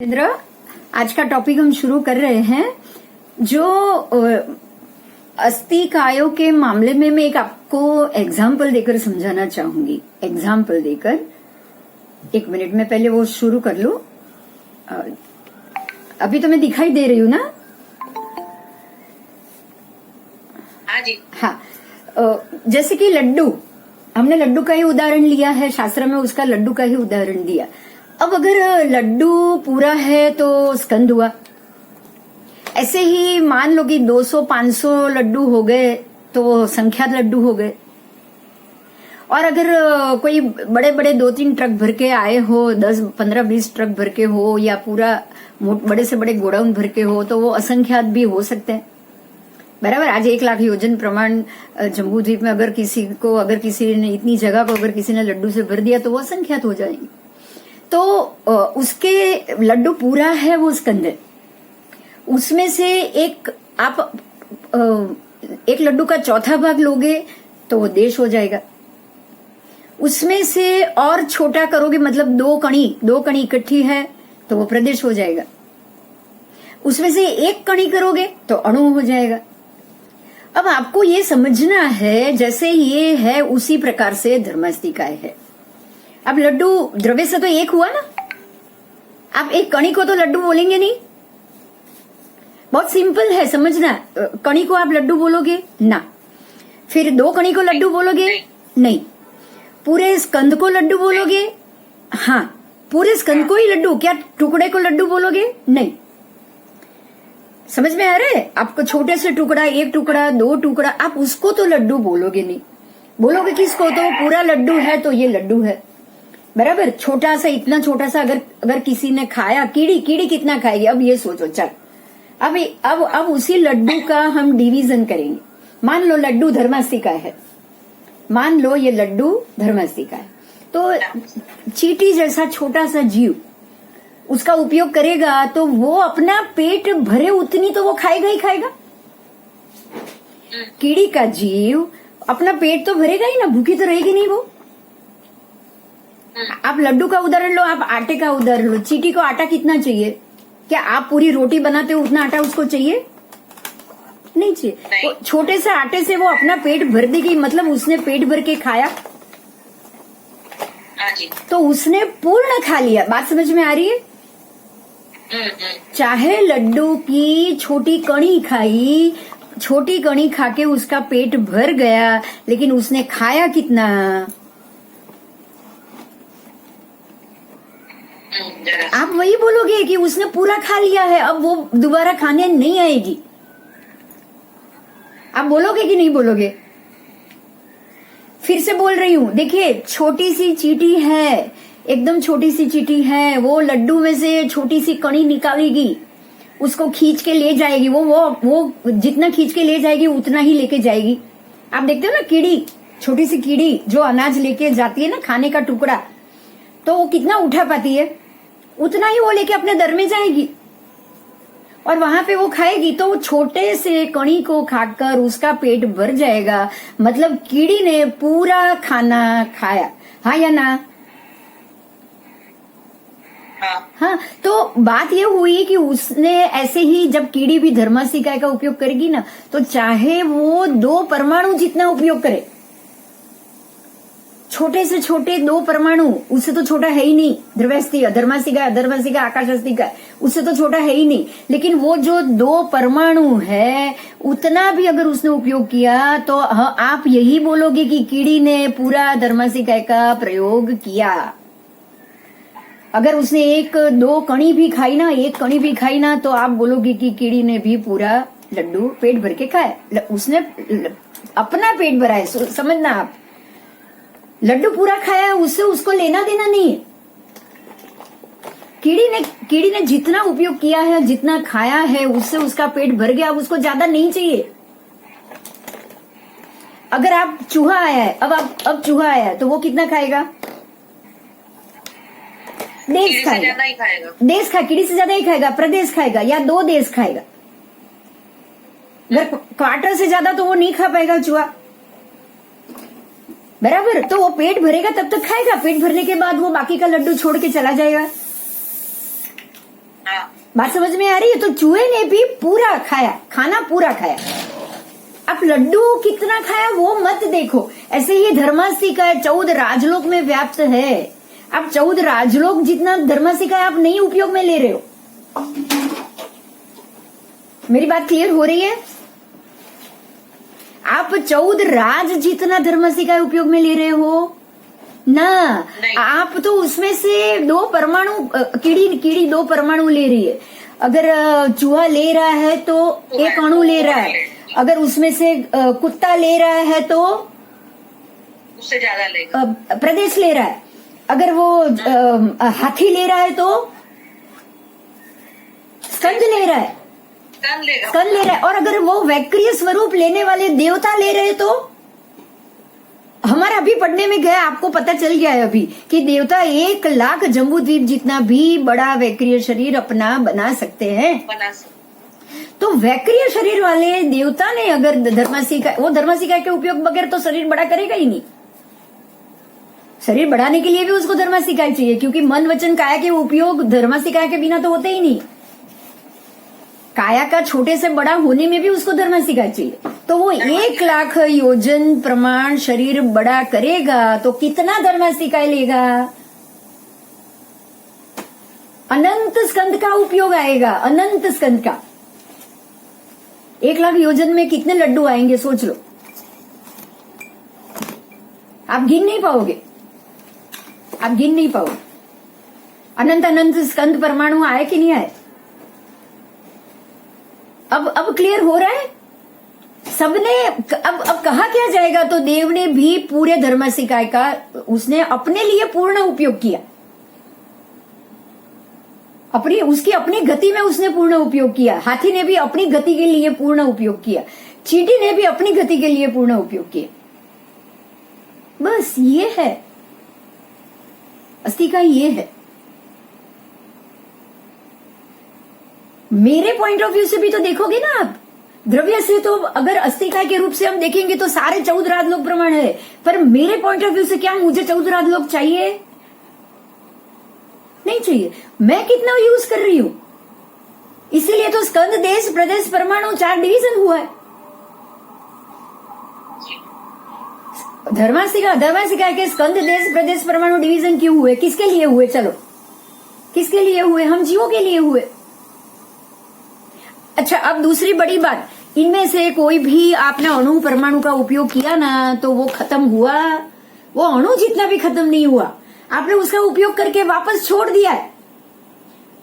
इंद्र, आज का टॉपिक हम शुरू कर रहे हैं। जो अस्थि कायों के मामले में मैं एक आपको एग्जाम्पल देकर समझाना चाहूंगी। एग्जाम्पल देकर, एक मिनट में पहले वो शुरू कर लूं। अभी तो मैं दिखाई दे रही हूँ ना? हाँ जी। हाँ, जैसे कि लड्डू, हमने लड्डू का ही उदाहरण लिया है, शास्त्र में उसका लड्डू का ही उदाहरण दिया। अब अगर लड्डू पूरा है तो स्कंद हुआ। ऐसे ही मान लो कि 200-500 लड्डू हो गए तो संख्यात लड्डू हो गए। और अगर कोई बड़े बड़े 2-3 ट्रक भर के आए हो, 10, 15, 20 ट्रक भर के हो, या पूरा बड़े से बड़े गोडाउन भर के हो, तो वो असंख्यात भी हो सकते हैं। बराबर। आज 1 लाख योजन प्रमाण जम्बू द्वीप में अगर किसी ने इतनी जगह को अगर किसी ने लड्डू से भर दिया तो वो असंख्यात हो जाएंगे। तो उसके लड्डू पूरा है, वो स्कंद है। उसमें से एक एक लड्डू का चौथा भाग लोगे तो वो देश हो जाएगा। उसमें से और छोटा करोगे, मतलब 2 कणी इकट्ठी है तो वो प्रदेश हो जाएगा। उसमें से 1 कणी करोगे तो अणु हो जाएगा। अब आपको ये समझना है, जैसे ये है उसी प्रकार से धर्मास्तिकाय है। अब लड्डू द्रव्य से तो एक हुआ ना। आप एक कणी को तो लड्डू बोलेंगे नहीं। बहुत सिंपल है, समझना। कणी को आप लड्डू बोलोगे ना। फिर 2 कणी को लड्डू बोलोगे नहीं। पूरे स्कंद को लड्डू बोलोगे? हाँ, पूरे स्कंद को ही लड्डू। क्या टुकड़े को लड्डू बोलोगे? नहीं। समझ में आ रहा है आपको? छोटे से टुकड़ा, 1 टुकड़ा, 2 टुकड़ा, आप उसको तो लड्डू बोलोगे नहीं। बोलोगे किसको? तो पूरा लड्डू है तो ये लड्डू है। बराबर। छोटा सा, इतना छोटा सा अगर किसी ने खाया, कीड़ी कितना खाएगी? अब ये सोचो। चल, अब उसी लड्डू का हम डिवीजन करेंगे। मान लो लड्डू धर्मास्तिकाय है। मान लो ये लड्डू धर्मास्तिकाय है, तो चींटी जैसा छोटा सा जीव उसका उपयोग करेगा तो वो अपना पेट भरे उतनी तो वो खाएगा ही खाएगा। कीड़ी का जीव अपना पेट तो भरेगा ही ना, भूखी तो रहेगी नहीं वो। आप लड्डू का उदाहरण लो, आप आटे का उदाहरण लो। चींटी को आटा कितना चाहिए? क्या आप पूरी रोटी बनाते हो उतना आटा उसको चाहिए? नहीं चाहिए। तो छोटे से आटे से वो अपना पेट भर देगी, मतलब उसने पेट भर के खाया तो उसने पूर्ण खा लिया। बात समझ में आ रही है? चाहे लड्डू की छोटी कणी खाई, छोटी कणी खाके उसका पेट भर गया, लेकिन उसने खाया कितना? आप वही बोलोगे कि उसने पूरा खा लिया है, अब वो दोबारा खाने नहीं आएगी। आप बोलोगे कि नहीं बोलोगे? फिर से बोल रही हूं, देखिए, छोटी सी चींटी है, एकदम छोटी सी चींटी है। वो लड्डू में से छोटी सी कणी निकालेगी, उसको खींच के ले जाएगी। वो जितना खींच के ले जाएगी उतना ही लेके जाएगी। आप देखते हो ना, कीड़ी, छोटी सी कीड़ी जो अनाज लेके जाती है ना, खाने का टुकड़ा, तो वो कितना उठा पाती है? उतना ही वो लेके अपने दर में जाएगी और वहां पे वो खाएगी। तो वो छोटे से कणी को खाकर उसका पेट भर जाएगा, मतलब कीड़ी ने पूरा खाना खाया। हाँ या ना? हाँ। तो बात ये हुई कि उसने ऐसे ही, जब कीड़ी भी धर्मास्तिकाय का उपयोग करेगी ना, तो चाहे वो 2 परमाणु जितना उपयोग करे, छोटे से छोटे 2 परमाणु, उससे तो छोटा है ही नहीं। धर्मास्तिकाय, आकाशास्तिकाय, उससे तो छोटा है ही नहीं। लेकिन वो जो 2 परमाणु है, उतना भी अगर उसने उपयोग किया तो आप यही बोलोगे कि कीड़ी ने पूरा धर्मास्तिकाय का प्रयोग किया। अगर उसने 1-2 कणी भी खाई ना, 1 कणी भी खाई ना, तो आप बोलोगे कि कीड़ी ने भी पूरा लड्डू पेट भर के खाया। उसने अपना पेट भरा है, समझना आप। लड्डू पूरा खाया है, उससे उसको लेना देना नहीं है। कीड़ी ने जितना उपयोग किया है, जितना खाया है, उससे उसका पेट भर गया, उसको ज्यादा नहीं चाहिए। अगर आप चूहा आया है, अब चूहा आया है, तो वो कितना खाएगा? देश खाएगा। देश कीड़ी से ज्यादा ही खाएगा। प्रदेश खाएगा या 2 देश खाएगा। अगर क्वार्टर से ज्यादा तो वो नहीं खा पाएगा चूहा। बराबर। तो वो पेट भरेगा तब तक खाएगा, पेट भरने के बाद वो बाकी का लड्डू छोड़ के चला जाएगा। हाँ बात समझ में आ रही है? तो चूहे ने भी पूरा खाया, खाना पूरा खाया। अब लड्डू कितना खाया वो मत देखो। ऐसे ही धर्मासिका है, 14 राजलोक में व्याप्त है। अब 14 राजलोक जितना धर्मासिका आप नहीं उपयोग में ले रहे हो। मेरी बात क्लियर हो रही है? आप 14 राज जितना धर्मासिका उपयोग में ले रहे हो ना। आप तो उसमें से 2 परमाणु, कीड़ी 2 परमाणु ले रही है। अगर चूहा ले रहा है तो 1 अणु ले रहा है। अगर उसमें से कुत्ता ले रहा है तो उससे ज्यादा लेगा। प्रदेश ले रहा है। अगर वो हाथी ले रहा है तो स्कंद ले रहा है, कम लेगा। स्कंद ले रहा है। और अगर वो वैक्रिय स्वरूप लेने वाले देवता ले रहे तो हमारा अभी पढ़ने में गया, आपको पता चल गया है अभी कि देवता 1 लाख जम्बू द्वीप जितना भी बड़ा वैक्रिय शरीर अपना बना सकते हैं। बना सकते। तो वैक्रिय शरीर वाले देवता ने अगर धर्मासिका, वो धर्मासिका के उपयोग बगैर तो शरीर बड़ा करेगा ही नहीं। शरीर बढ़ाने के लिए भी उसको धर्मासिका चाहिए, क्योंकि मन वचन काया के उपयोग धर्मासिका के बिना तो होते ही नहीं। काया का छोटे से बड़ा होने में भी उसको धर्मासिका चाहिए। तो वो 1 लाख योजन प्रमाण शरीर बड़ा करेगा तो कितना धर्मासिका लेगा? अनंत स्कंद का उपयोग आएगा, अनंत स्कंद का। 1 लाख योजन में कितने लड्डू आएंगे सोच लो। आप गिन नहीं पाओगे, आप गिन नहीं पाओगे। अनंत अनंत स्कंद परमाणु आए कि नहीं आए? अब क्लियर हो रहा है सबने? अब कहा क्या जाएगा? तो देव ने भी पूरे धर्मासिका का उसने अपने लिए पूर्ण उपयोग किया। उसकी अपनी गति में उसने पूर्ण उपयोग किया। हाथी ने भी अपनी गति के लिए पूर्ण उपयोग किया। चींटी ने भी अपनी गति के लिए पूर्ण उपयोग किया। बस ये है अस्तिका, ये है। मेरे पॉइंट ऑफ व्यू से भी तो देखोगे ना आप, द्रव्य से तो अगर अस्तिका के रूप से हम देखेंगे तो सारे 14 राजलोक प्रमाण है। पर मेरे पॉइंट ऑफ व्यू से क्या मुझे 14 राजलोक चाहिए? नहीं चाहिए। मैं कितना यूज कर रही हूं, इसीलिए तो स्कंद, देश, प्रदेश, परमाणु 4 डिवीजन हुआ है। धर्मासिका के स्कंद, देश, प्रदेश, परमाणु डिवीजन क्यों हुए? किसके लिए हुए? चलो, किसके लिए हुए? हम जीवों के लिए हुए। अच्छा, अब दूसरी बड़ी बात, इनमें से कोई भी आपने अणु परमाणु का उपयोग किया ना तो वो खत्म हुआ। वो अणु जितना भी खत्म नहीं हुआ, आपने उसका उपयोग करके वापस छोड़ दिया है।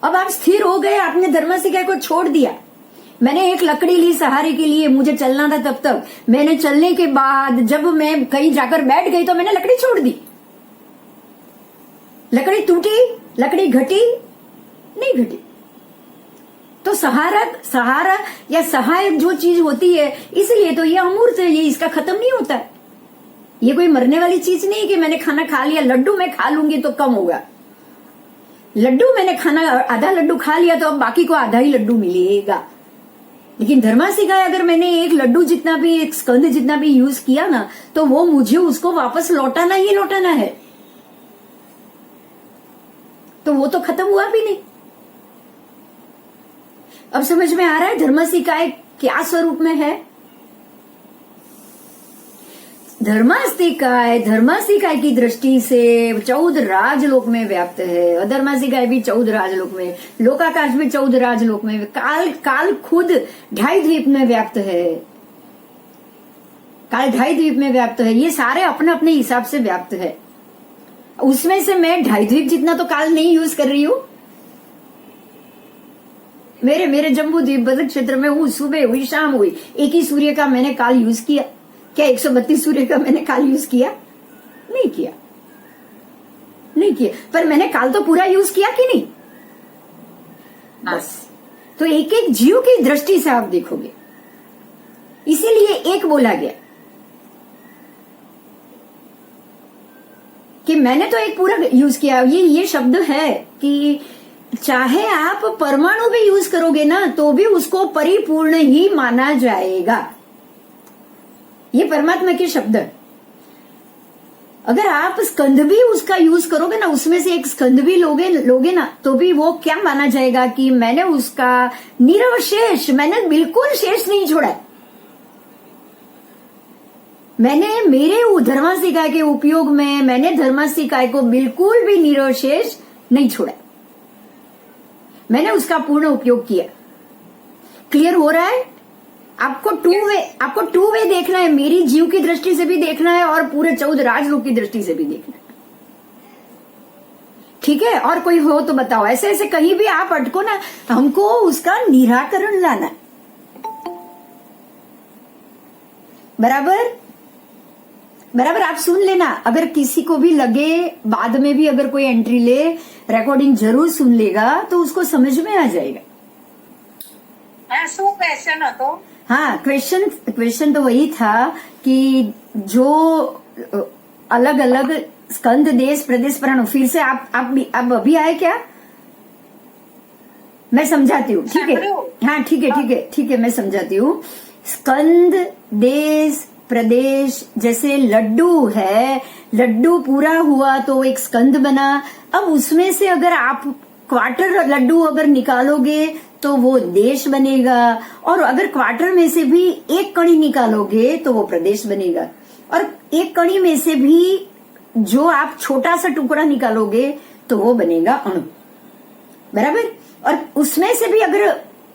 अब आप स्थिर हो गए, आपने धर्मासिका को छोड़ दिया। मैंने एक लकड़ी ली सहारे के लिए, मुझे चलना था तब तक। मैंने चलने के बाद जब मैं कहीं जाकर बैठ गई तो मैंने लकड़ी छोड़ दी। लकड़ी टूटी, लकड़ी घटी? नहीं घटी। तो सहारा या सहायक जो चीज होती है, इसलिए तो ये अमूर्त है, ये इसका खत्म नहीं होता है। ये कोई मरने वाली चीज नहीं कि मैंने खाना खा लिया, लड्डू मैं खा लूंगी तो कम होगा। लड्डू मैंने खाना, आधा लड्डू खा लिया तो अब बाकी को आधा ही लड्डू मिलेगा। लेकिन धर्मासिका अगर मैंने एक लड्डू जितना भी, एक स्कंद जितना भी यूज किया ना, तो वो मुझे उसको वापस लौटाना ही लौटाना है। तो वो तो खत्म हुआ भी नहीं। अब समझ में आ रहा है धर्मासिका क्या स्वरूप में है? धर्मासिका की दृष्टि से 14 राजलोक में व्याप्त है। अधर्मासिका भी 14 राजलोक में, लोकाकाश भी 14 राजलोक में, काल खुद 2.5 द्वीप में व्याप्त है। काल 2.5 द्वीप में व्याप्त है। ये सारे अपने अपने हिसाब से व्याप्त है। उसमें से मैं 2.5 द्वीप जितना तो काल नहीं यूज कर रही हूं। मेरे जम्बू द्वीप बद्र क्षेत्र में हूँ, सुबह हुई, शाम हुई, एक ही सूर्य का मैंने काल यूज किया। क्या 132 सूर्य का मैंने काल यूज किया? नहीं किया। पर मैंने काल तो पूरा यूज किया कि नहीं? बस। तो एक एक जीव की दृष्टि से आप देखोगे, इसीलिए एक बोला गया कि मैंने तो एक पूरा यूज किया। ये शब्द है कि चाहे आप परमाणु भी यूज करोगे ना तो भी उसको परिपूर्ण ही माना जाएगा। ये परमात्मा के शब्द है। अगर आप स्कंद भी उसका यूज करोगे ना, उसमें से एक स्कंद भी लोगे ना, तो भी वो क्या माना जाएगा कि मैंने उसका निरवशेष, मैंने बिल्कुल शेष नहीं छोड़ा है। मैंने मेरे धर्मास्तिकाय के उपयोग में मैंने धर्मास्तिकाय को बिल्कुल भी निरवशेष नहीं छोड़ा, मैंने उसका पूर्ण उपयोग किया। क्लियर हो रहा है? आपको टू वे देखना है, मेरी जीव की दृष्टि से भी देखना है और पूरे 14 राजलोक की दृष्टि से भी देखना है। ठीक है? और कोई हो तो बताओ। ऐसे ऐसे कहीं भी आप अटको ना, हमको उसका निराकरण लाना है। बराबर बराबर, आप सुन लेना। अगर किसी को भी लगे बाद में भी अगर कोई एंट्री ले, रिकॉर्डिंग जरूर सुन लेगा तो उसको समझ में आ जाएगा। શું ક્વેશ્ચન હતો? हाँ, क्वेश्चन तो वही था कि जो अलग अलग स्कंद, देश, प्रदेश, प्राण, फिर से आप अभी आए क्या? मैं समझाती हूँ। ठीक है? हाँ, ठीक है, मैं समझाती हूँ। स्कंद, देश, प्रदेश, जैसे लड्डू है, लड्डू पूरा हुआ तो एक स्कंद बना। अब उसमें से अगर आप क्वार्टर लड्डू अगर निकालोगे तो वो देश बनेगा, और अगर क्वार्टर में से भी एक कणी निकालोगे तो वो प्रदेश बनेगा, और एक कणी में से भी जो आप छोटा सा टुकड़ा निकालोगे तो वो बनेगा अणु। बराबर? और उसमें से भी अगर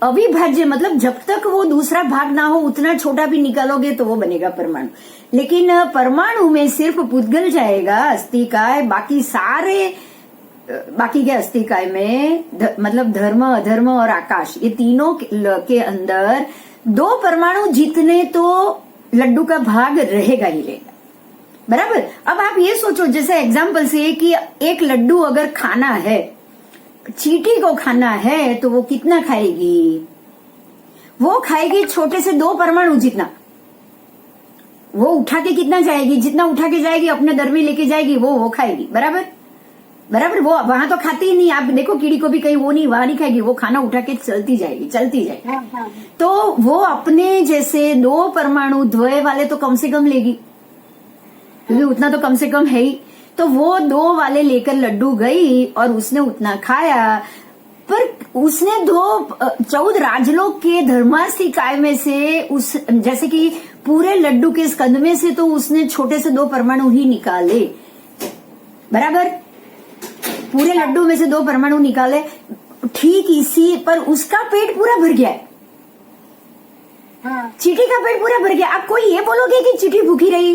अविभाज्य, मतलब जब तक वो दूसरा भाग ना हो उतना छोटा भी निकालोगे तो वो बनेगा परमाणु। लेकिन परमाणु में सिर्फ पुद्गल जाएगा, अस्थिकाय, बाकी के अस्थिकाय में मतलब धर्म, अधर्म और आकाश, ये तीनों के अंदर 2 परमाणु जीतने तो लड्डू का भाग रहेगा ही रहेगा। बराबर? अब आप ये सोचो, जैसे एग्जाम्पल से कि एक लड्डू अगर खाना है, चींटी को खाना है, तो वो कितना खाएगी? वो खाएगी छोटे से 2 परमाणु जितना। वो उठा के कितना जाएगी? जितना उठा के जाएगी अपने दर में लेके जाएगी, वो खाएगी। बराबर? वो वहां तो खाती ही नहीं। आप देखो कीड़ी को भी कहीं वहां नहीं खाएगी, वो खाना उठा के चलती जाएगी। तो वो अपने जैसे 2 परमाणु द्वय वाले तो कम से कम लेगी, क्योंकि उतना तो कम से कम है ही। तो वो 2 वाले लेकर लड्डू गई और उसने उतना खाया, पर उसने 14 राजलोक के धर्मास्तिकाय में से जैसे कि पूरे लड्डू के स्कंद में से तो उसने छोटे से 2 परमाणु ही निकाले। बराबर? पूरे लड्डू में से 2 परमाणु निकाले, ठीक इसी पर उसका पेट पूरा भर गया है। चींटी का पेट पूरा भर गया। आप कोई ये बोलोगे कि चींटी भूखी रही?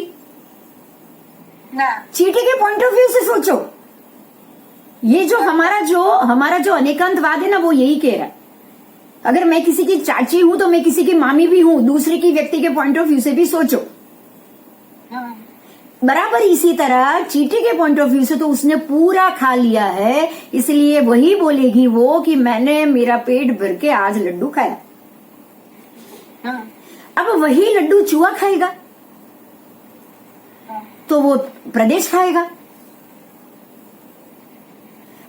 चींटी के पॉइंट ऑफ व्यू से सोचो। ये जो हमारा जो अनेकांतवाद है ना, वो यही कह रहा है। अगर मैं किसी की चाची हूं तो मैं किसी की मामी भी हूं, दूसरे की व्यक्ति के पॉइंट ऑफ व्यू से भी सोचो। बराबर इसी तरह चींटी के पॉइंट ऑफ व्यू से तो उसने पूरा खा लिया है, इसलिए वही बोलेगी वो कि मैंने मेरा पेट भर के आज लड्डू खाया। अब वही लड्डू चूहा खाएगा तो वो प्रदेश खाएगा।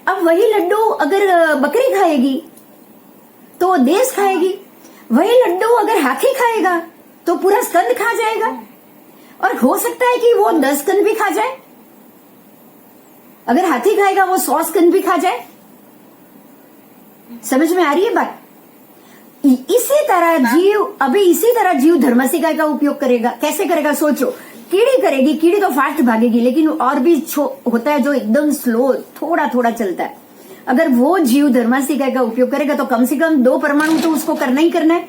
अब वही लड्डू अगर बकरी खाएगी तो वो देश खाएगी। वही लड्डू अगर हाथी खाएगा तो पूरा स्कंद खा जाएगा, और हो सकता है कि वो 10 स्कंद भी खा जाए। अगर हाथी खाएगा वो 100 स्कंद भी खा जाए। समझ में आ रही है बात? इसी तरह जीव धर्मास्तिकाय का उपयोग करेगा। कैसे करेगा? सोचो। कीड़ी करेगी, कीड़ी तो फास्ट भागेगी, लेकिन और भी होता है जो एकदम स्लो, थोड़ा थोड़ा चलता है। अगर वो जीव धर्मास्तिकाय का उपयोग करेगा तो कम से कम 2 परमाणु तो उसको करना ही करना है।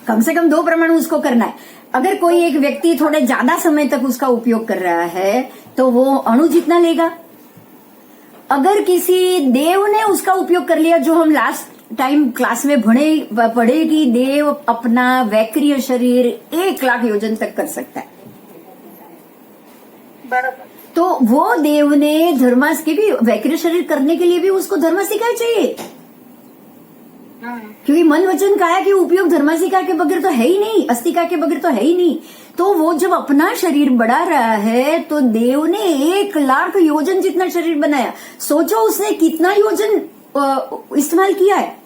कम से कम 2 परमाणु उसको करना है। अगर कोई एक व्यक्ति थोड़े ज्यादा समय तक उसका उपयोग कर रहा है तो वो अणु जितना लेगा। अगर किसी देव ने उसका उपयोग कर लिया, जो हम लास्ट टाइम क्लास में पढ़े कि देव अपना वैक्रिय शरीर 1 लाख योजन तक कर सकता है। बराबर। तो वो देव ने क्योंकि वैक्रिय शरीर करने के लिए भी उसको धर्मास्तिकाय चाहिए, क्योंकि मन वचन काया के उपयोग धर्मास्तिकाय के बगैर तो है ही नहीं, अस्तिकाय के बगैर तो है ही नहीं। तो वो जब अपना शरीर बढ़ा रहा है तो देव ने 1 लाख योजन जितना शरीर बनाया। सोचो उसने कितना योजन इस्तेमाल किया है,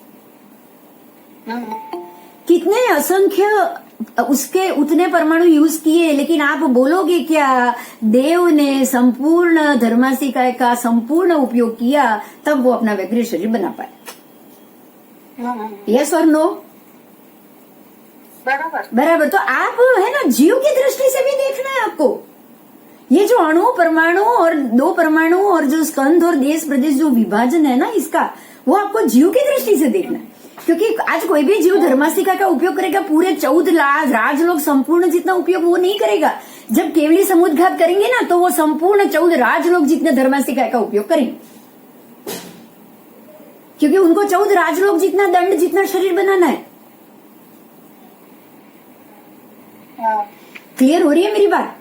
कितने असंख्य उसके उतने परमाणु यूज किए, लेकिन आप बोलोगे क्या देव ने संपूर्ण धर्मासिकाय का संपूर्ण उपयोग किया तब वो अपना वैग्रिय शरीर बना पाए? यस और नो? बराबर। बराबर। तो आप है ना जीव की दृष्टि से भी देखना है आपको। ये जो अणु परमाणु और दो परमाणु और जो स्कंध और देश प्रदेश जो विभाजन है ना इसका, वो आपको जीव की दृष्टि से देखना है। क्योंकि आज कोई भी जीव धर्मासिका का उपयोग करेगा पूरे 14 राजलोक संपूर्ण जितना उपयोग वो नहीं करेगा। जब केवली समुद्घात करेंगे ना तो वो संपूर्ण 14 राजलोक जितने धर्मासिका का उपयोग करेंगे, क्योंकि उनको 14 राजलोक जितना दंड जितना शरीर बनाना है। क्लियर हो रही है मेरी बात?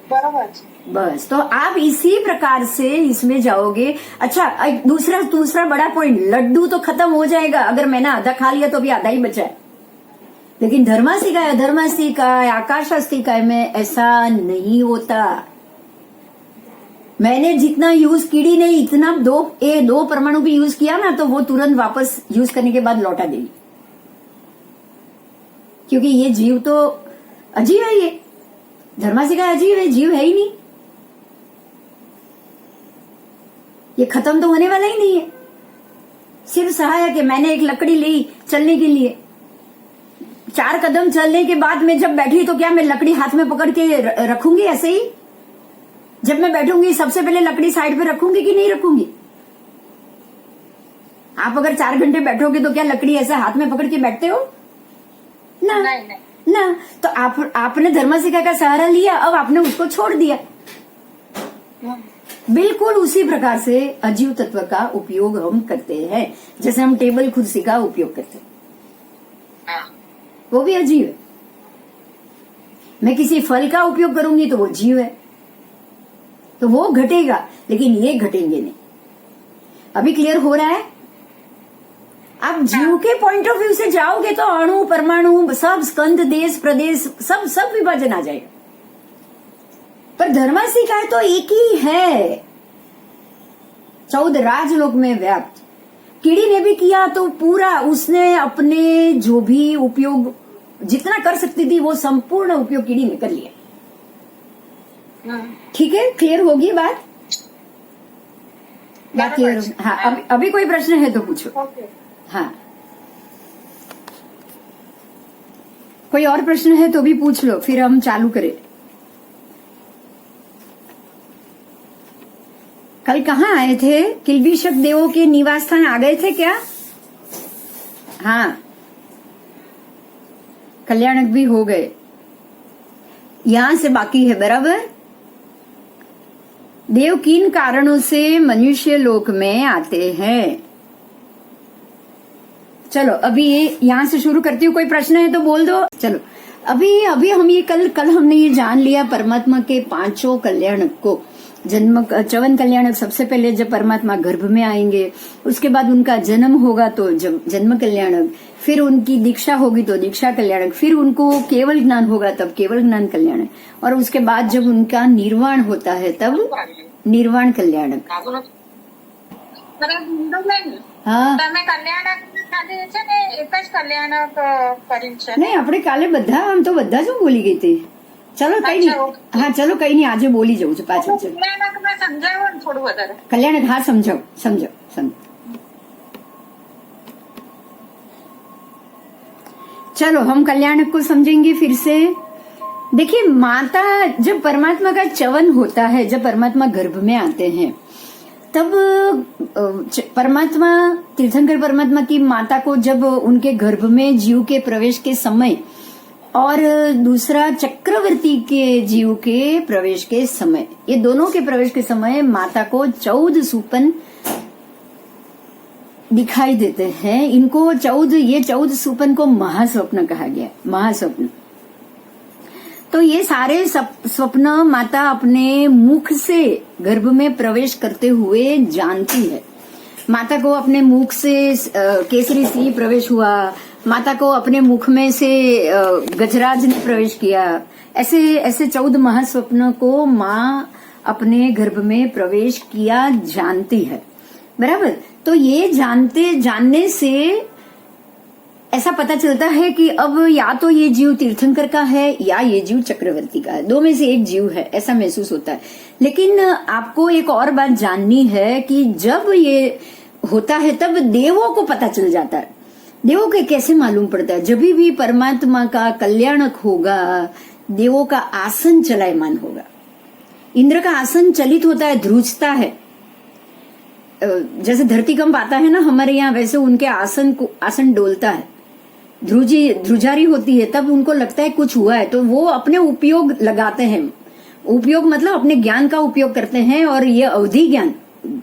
बराबर। बस, तो आप इसी प्रकार से इसमें जाओगे। अच्छा, एक दूसरा बड़ा पॉइंट, लड्डू तो खत्म हो जाएगा अगर मैंने आधा खा लिया तो भी आधा ही बचा है, लेकिन धर्मासिकाय अधर्मासिकाय आकाशास्तिकाय में ऐसा नहीं होता। मैंने जितना यूज कीड़ी ने इतना दो परमाणु भी यूज किया ना तो वो तुरंत वापस यूज करने के बाद लौटा देगी, क्योंकि ये जीव तो अजीब है। ये धर्मासिका अजीब है, जीव है ही नहीं, ये खत्म तो होने वाला ही नहीं है। सिर्फ सहायक है। मैंने एक लकड़ी ली चलने के लिए, 4 कदम चलने के बाद में जब बैठी तो क्या मैं लकड़ी हाथ में पकड़ के रखूंगी ऐसे ही? जब मैं बैठूंगी सबसे पहले लकड़ी साइड पे रखूंगी कि नहीं रखूंगी? आप अगर 4 घंटे बैठोगे तो क्या लकड़ी ऐसा हाथ में पकड़ के बैठते हो? ना नहीं। ना। तो आपने धर्मासिका का सहारा लिया, अब आपने उसको छोड़ दिया। बिल्कुल उसी प्रकार से अजीव तत्व का उपयोग हम करते हैं, जैसे हम टेबल कुर्सी का उपयोग करते हैं, वो भी अजीव है। मैं किसी फल का उपयोग करूंगी तो वो जीव है, तो वो घटेगा, लेकिन ये घटेंगे नहीं। अभी क्लियर हो रहा है? आप जीव के पॉइंट ऑफ व्यू से जाओगे तो अणु परमाणु सब स्कंद देश प्रदेश सब विभाजन आ जाएगा। पर धर्मासिकाय तो एक ही है, 14 राजलोक में व्याप्त। कीड़ी ने भी किया तो पूरा उसने अपने जो भी उपयोग जितना कर सकती थी वो संपूर्ण उपयोग कीड़ी ने कर लिया। ठीक है, क्लियर होगी बात? क्लियर? हाँ, अभी कोई प्रश्न है तो पूछो। हाँ, कोई और प्रश्न है तो भी पूछ लो, फिर हम चालू करें। कल कहाँ आए थे? किल्बिषक देवों के निवास स्थान आ गए थे क्या? हाँ, कल्याणक भी हो गए, यहां से बाकी है। बराबर। देव किन कारणों से मनुष्य लोक में आते हैं? चलो अभी यहां से शुरू करती हूँ। कोई प्रश्न है तो बोल दो। चलो अभी हम ये कल हमने ये जान लिया परमात्मा के 5 कल्याणक को। च्यवन कल्याणक सबसे पहले जब परमात्मा गर्भ में आएंगे, उसके बाद उनका जन्म होगा तो जन्म कल्याणक, फिर उनकी दीक्षा होगी तो दीक्षा कल्याणक, फिर उनको केवल ज्ञान होगा तब केवल ज्ञान कल्याणक, और उसके बाद जब उनका निर्वाण होता है तब निर्वाण कल्याणक। हाँ, नहीं આપણે કાલે બધા આમ તો બધા જ બોલી ગઈ હતી। ચલો કઈ નહીં, હા ચલો કઈ નહીં, આજે બોલી જવું છું પાછું। કલ્યાણક, હા સમજાવ। चलो हम कल्याणक को समझेंगे फिर से। देखिए, माता जब परमात्मा का च्यवन होता है, जब परमात्मा गर्भ में आते हैं, तब परमात्मा तीर्थंकर परमात्मा की माता को जब उनके गर्भ में जीव के प्रवेश के समय और दूसरा चक्रवर्ती के जीव के प्रवेश के समय, ये दोनों के प्रवेश के समय माता को 14 सूपन दिखाई देते हैं। इनको 14 सूपन को महास्वप्न कहा गया। महास्वप्न तो ये सारे स्वप्न माता अपने मुख से गर्भ में प्रवेश करते हुए जानती है। माता को अपने मुख से केसरी सिंह प्रवेश हुआ, माता को अपने मुख में से गजराज ने प्रवेश किया। ऐसे 14 महास्वप्न को माँ अपने गर्भ में प्रवेश किया जानती है। बराबर। तो ये जानने से ऐसा पता चलता है कि अब या तो ये जीव तीर्थंकर का है या ये जीव चक्रवर्ती का है, दो में से एक जीव है, ऐसा महसूस होता है। लेकिन आपको एक और बात जाननी है कि जब ये होता है तब देवों को पता चल जाता है। देवों को कैसे मालूम पड़ता है? जब भी परमात्मा का कल्याणक होगा, देवों का आसन चलायमान होगा। इंद्र का आसन चलित होता है, ध्रुजता है। जैसे धरतीकंप आता है ना हमारे यहाँ, वैसे उनके आसन डोलता है, ध्रुजारी होती है, तब उनको लगता है कुछ हुआ है, तो वो अपने उपयोग लगाते हैं। उपयोग मतलब अपने ज्ञान का उपयोग करते हैं। और ये अवधि ज्ञान,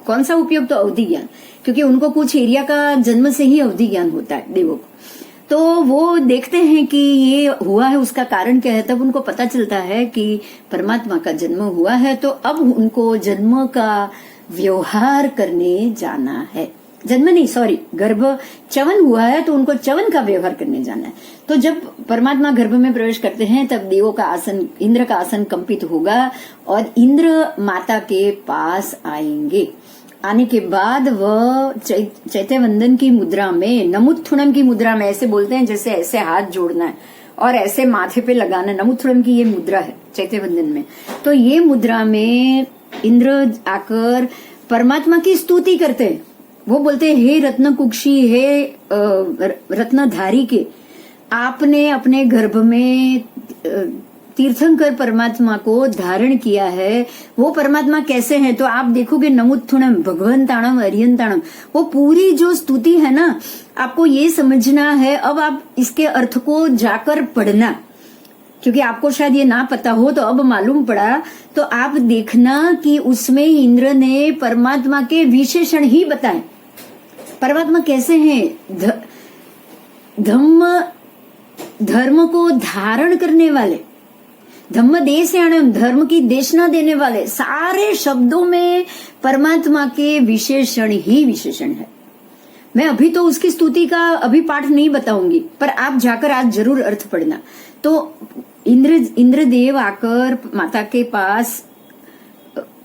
कौन सा उपयोग? तो अवधि ज्ञान, क्योंकि उनको कुछ एरिया का जन्म से ही अवधि ज्ञान होता है देवों को। तो वो देखते हैं कि ये हुआ है, उसका कारण क्या है, तब उनको पता चलता है कि परमात्मा का जन्म हुआ है, तो अब उनको जन्म का व्यवहार करने जाना है। जन्म नहीं, सॉरी, गर्भ च्यवन हुआ है तो उनको च्यवन का व्यवहार करने जाना है। तो जब परमात्मा गर्भ में प्रवेश करते हैं तब देवों का आसन, इंद्र का आसन कंपित होगा और इंद्र माता के पास आएंगे। आने के बाद वह चैत्य वंदन की मुद्रा में, नमुत्थुणम की मुद्रा में, ऐसे बोलते हैं जैसे ऐसे हाथ जोड़ना है और ऐसे माथे पे लगाना, नमुत्थुणम की ये मुद्रा है चैत्य वंदन में। तो ये मुद्रा में इंद्र आकर परमात्मा की स्तुति करते हैं। वो बोलते हैं, हे रत्न कुक्षी, हे रत्नधारी के, आपने अपने गर्भ में तीर्थंकर परमात्मा को धारण किया है। वो परमात्मा कैसे हैं? तो आप देखोगे नमुत्थुणम, भगवंताणम, अरियंताणम, वो पूरी जो स्तुति है ना, आपको ये समझना है। अब आप इसके अर्थ को जाकर पढ़ना, क्योंकि आपको शायद ये ना पता हो, तो अब मालूम पड़ा। तो आप देखना कि उसमें इंद्र ने परमात्मा के विशेषण ही बताए। परमात्मा कैसे हैं? धर्म को धारण करने वाले, धम्म देशयाणम, धर्म की देशना देने वाले, सारे शब्दों में परमात्मा के विशेषण ही विशेषण है। मैं अभी तो उसकी स्तुति का अभी पाठ नहीं बताऊंगी, पर आप जाकर आज जरूर अर्थ पढ़ना। तो इंद्रदेव आकर माता के पास,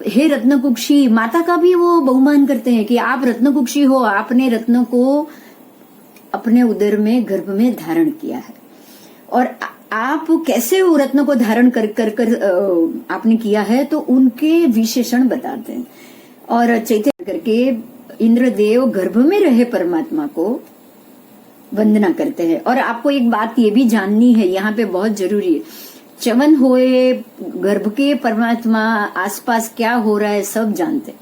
हे रत्नकुक्षी, माता का भी वो बहुमान करते हैं कि आप रत्नकुक्षी हो, आपने रत्न को अपने उदर में, गर्भ में धारण किया है। और आप कैसे वो रत्न को धारण कर आपने किया है, तो उनके विशेषण बताते हैं। और चैतन्य करके इंद्रदेव गर्भ में रहे परमात्मा को वंदना करते हैं। और आपको एक बात ये भी जाननी है, यहाँ पे बहुत जरूरी है, च्यवन हुए गर्भ के परमात्मा आसपास क्या हो रहा है सब जानते।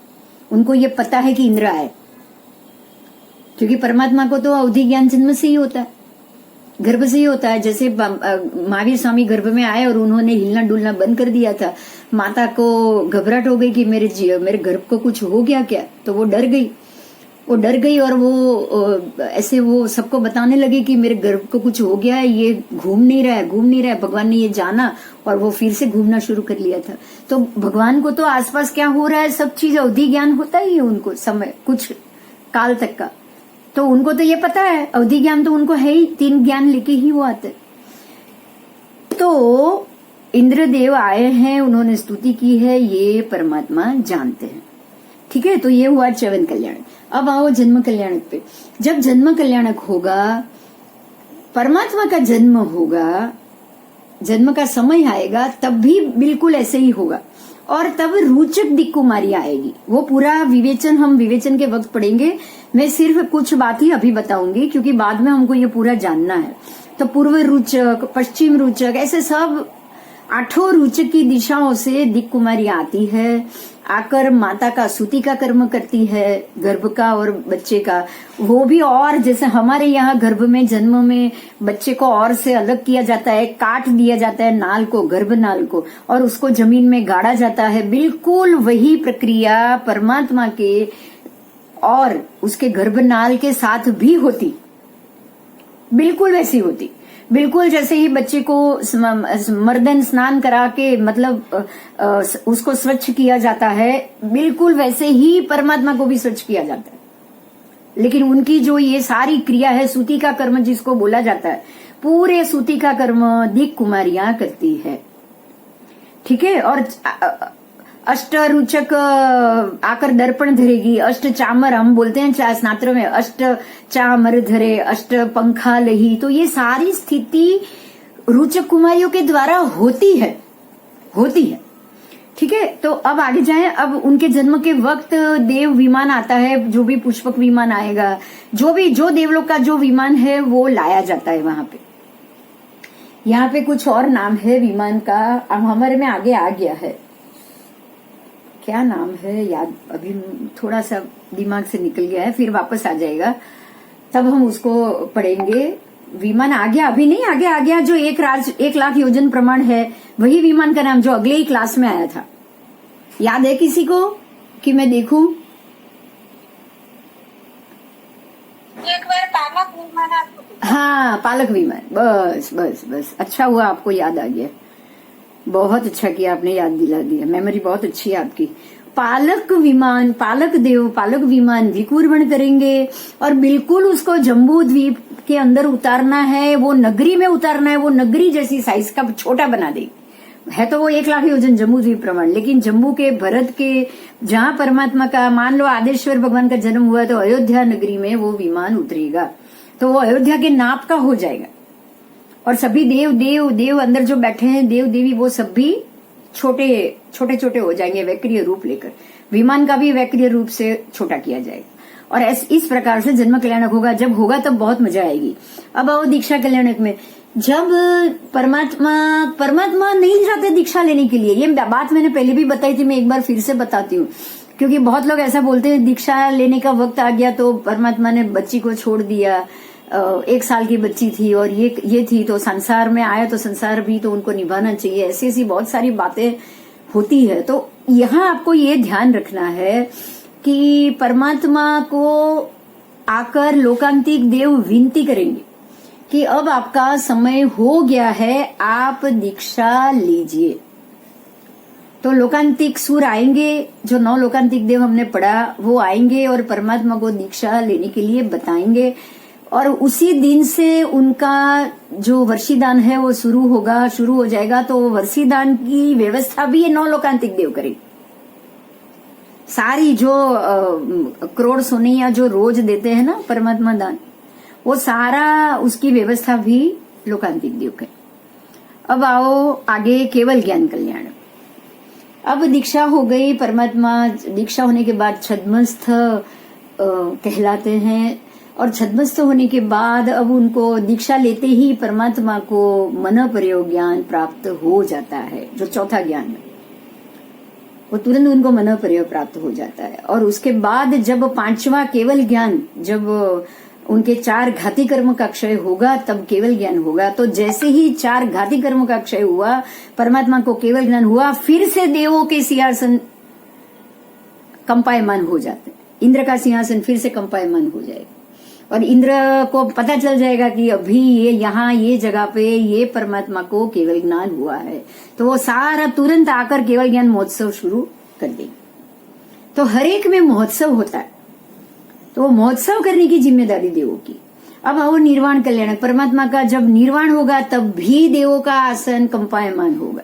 उनको ये पता है कि इंद्र आए, क्योंकि परमात्मा को तो अवधि ज्ञान जन्म से ही होता है, गर्भ से ही होता है। जैसे महावीर स्वामी गर्भ में आए और उन्होंने हिलना डुलना बंद कर दिया था, माता को घबराहट हो गई कि मेरे गर्भ को कुछ हो गया क्या, तो वो डर गई और वो ऐसे वो सबको बताने लगे कि मेरे गर्भ को कुछ हो गया है, ये घूम नहीं रहा है। भगवान ने ये जाना और वो फिर से घूमना शुरू कर लिया था। तो भगवान को तो आसपास क्या हो रहा है सब चीज अवधि ज्ञान होता ही है उनको, समय कुछ काल तक का, तो उनको तो ये पता है। अवधि ज्ञान तो उनको है ही, 3 ज्ञान लेके ही वो आते। तो इंद्रदेव आए हैं, उन्होंने स्तुति की है, ये परमात्मा जानते हैं। ठीक है, तो ये हुआ च्यवन कल्याण। अब आओ जन्म कल्याणक पे। जब जन्म कल्याणक होगा, परमात्मा का जन्म होगा, जन्म का समय आएगा, तब भी बिल्कुल ऐसे ही होगा। और तब रूचक दिक् कुमारी आएगी। वो पूरा विवेचन हम विवेचन के वक्त पढ़ेंगे। मैं सिर्फ कुछ बात ही अभी बताऊंगी, क्योंकि बाद में हमको ये पूरा जानना है। तो पूर्व रूचक, पश्चिम रूचक, ऐसे सब 8 रूचक की दिशाओं से दिक् कुमारी आती है, आकर माता का सूती का कर्म करती है, गर्भ का और बच्चे का। वो भी और जैसे हमारे यहाँ गर्भ में जन्म में बच्चे को और से अलग किया जाता है, काट दिया जाता है नाल को, गर्भ नाल को, और उसको जमीन में गाड़ा जाता है। बिल्कुल वही प्रक्रिया परमात्मा के और उसके गर्भनाल के साथ भी होती, बिल्कुल वैसी होती। बिल्कुल जैसे ही बच्चे को मर्दन स्नान करा के मतलब उसको स्वच्छ किया जाता है, बिल्कुल वैसे ही परमात्मा को भी स्वच्छ किया जाता है। लेकिन उनकी जो ये सारी क्रिया है, सूती का कर्म जिसको बोला जाता है, पूरे सूती का कर्म दिक् कुमारियां करती है। ठीक है, और अष्ट रुचक आकर दर्पण धरेगी, अष्ट चामर हम बोलते हैं स्नात्र में, अष्ट चामर धरे, अष्ट पंखा लही। तो ये सारी स्थिति रुचक कुमारियों के द्वारा होती है। ठीक है, तो अब आगे जाएं। अब उनके जन्म के वक्त देव विमान आता है, जो भी पुष्पक विमान आएगा, जो देवलोक का जो विमान है वो लाया जाता है वहां पे। यहाँ पे कुछ और नाम है विमान का, अब हमारे में आगे आ गया है, क्या नाम है याद अभी थोड़ा सा दिमाग से निकल गया है, फिर वापस आ जाएगा तब हम उसको पढ़ेंगे। विमान आ गया, अभी नहीं, आगे आ गया। जो 1,00,000 योजन प्रमाण है वही विमान का नाम, जो अगले ही क्लास में आया था। याद है किसी को कि मैं देखूं? एक बार पालक विमान आपको, हाँ, पालक विमान, बस बस बस, अच्छा हुआ आपको याद आ गया, बहुत अच्छा किया आपने, याद दिला दिया, मेमोरी बहुत अच्छी है आपकी। पालक विमान, पालक देव पालक विमान विकूर्वण करेंगे और बिल्कुल उसको जम्बू द्वीप के अंदर उतारना है, वो नगरी में उतारना है, वो नगरी जैसी साइज का छोटा बना देगी। है तो वो 1,00,000 योजन जम्बू द्वीप प्रमाण, लेकिन जम्बू के भरत के जहां परमात्मा का मान लो आदेश्वर भगवान का जन्म हुआ, तो अयोध्या नगरी में वो विमान उतरेगा, तो वो अयोध्या के नाप का हो जाएगा। और सभी देव अंदर जो बैठे हैं, देव देवी, वो सब भी छोटे छोटे हो जाएंगे वैक्रिय रूप लेकर। विमान का भी वैक्रिय रूप से छोटा किया जाएगा और इस प्रकार से जन्म कल्याणक होगा। जब होगा तब बहुत मजा आएगी। अब आओ दीक्षा कल्याणक में। जब परमात्मा नहीं जाते दीक्षा लेने के लिए, ये बात मैंने पहले भी बताई थी, मैं एक बार फिर से बताती हूँ, क्योंकि बहुत लोग ऐसा बोलते हैं दीक्षा लेने का वक्त आ गया तो परमात्मा ने बच्ची को छोड़ दिया, 1 साल की बच्ची थी और ये थी, तो संसार में आया तो संसार भी तो उनको निभाना चाहिए, ऐसी बहुत सारी बातें होती है। तो यहाँ आपको ये ध्यान रखना है कि परमात्मा को आकर लोकांतिक देव विनती करेंगे कि अब आपका समय हो गया है, आप दीक्षा लीजिए। तो लोकांतिक सूर आएंगे, जो 9 लोकांतिक देव हमने पढ़ा वो आएंगे और परमात्मा को दीक्षा लेने के लिए बताएंगे और उसी दिन से उनका जो वर्षीदान है वो शुरू हो जाएगा। तो वर्षीदान की व्यवस्था भी ये 9 लोकांतिक देव करेंगे। सारी जो करोड़ सोने या जो रोज देते हैं ना परमात्मा दान, वो सारा उसकी व्यवस्था भी लोकांतिक देव करें। अब आओ आगे केवल ज्ञान कल्याण। अब दीक्षा हो गई, परमात्मा दीक्षा होने के बाद छद्मस्थ कहलाते हैं और छद्मस्थ होने के बाद अब उनको दीक्षा लेते ही परमात्मा को मन प्रयोग ज्ञान प्राप्त हो जाता है। जो चौथा ज्ञान है वो तुरंत उनको मन प्रयोग प्राप्त हो जाता है। और उसके बाद जब 5वां केवल ज्ञान, जब उनके 4 घाती कर्म का क्षय होगा तब केवल ज्ञान होगा। तो जैसे ही 4 घाती कर्म का क्षय हुआ, परमात्मा को केवल ज्ञान हुआ, फिर से देवों के सिंहासन कंपायमान हो जाते हैं। इंद्र का सिंहासन फिर से कंपायमान हो जाएगा और इंद्र को पता चल जाएगा कि अभी ये यहाँ ये जगह पे ये परमात्मा को केवल ज्ञान हुआ है। तो वो सारा तुरंत आकर केवल ज्ञान महोत्सव शुरू कर देंगे। तो हर एक में महोत्सव होता है, तो वो महोत्सव करने की जिम्मेदारी देवों की। अब आओ निर्वाण कल्याण। परमात्मा का जब निर्वाण होगा तब भी देवों का आसन कंपायमान होगा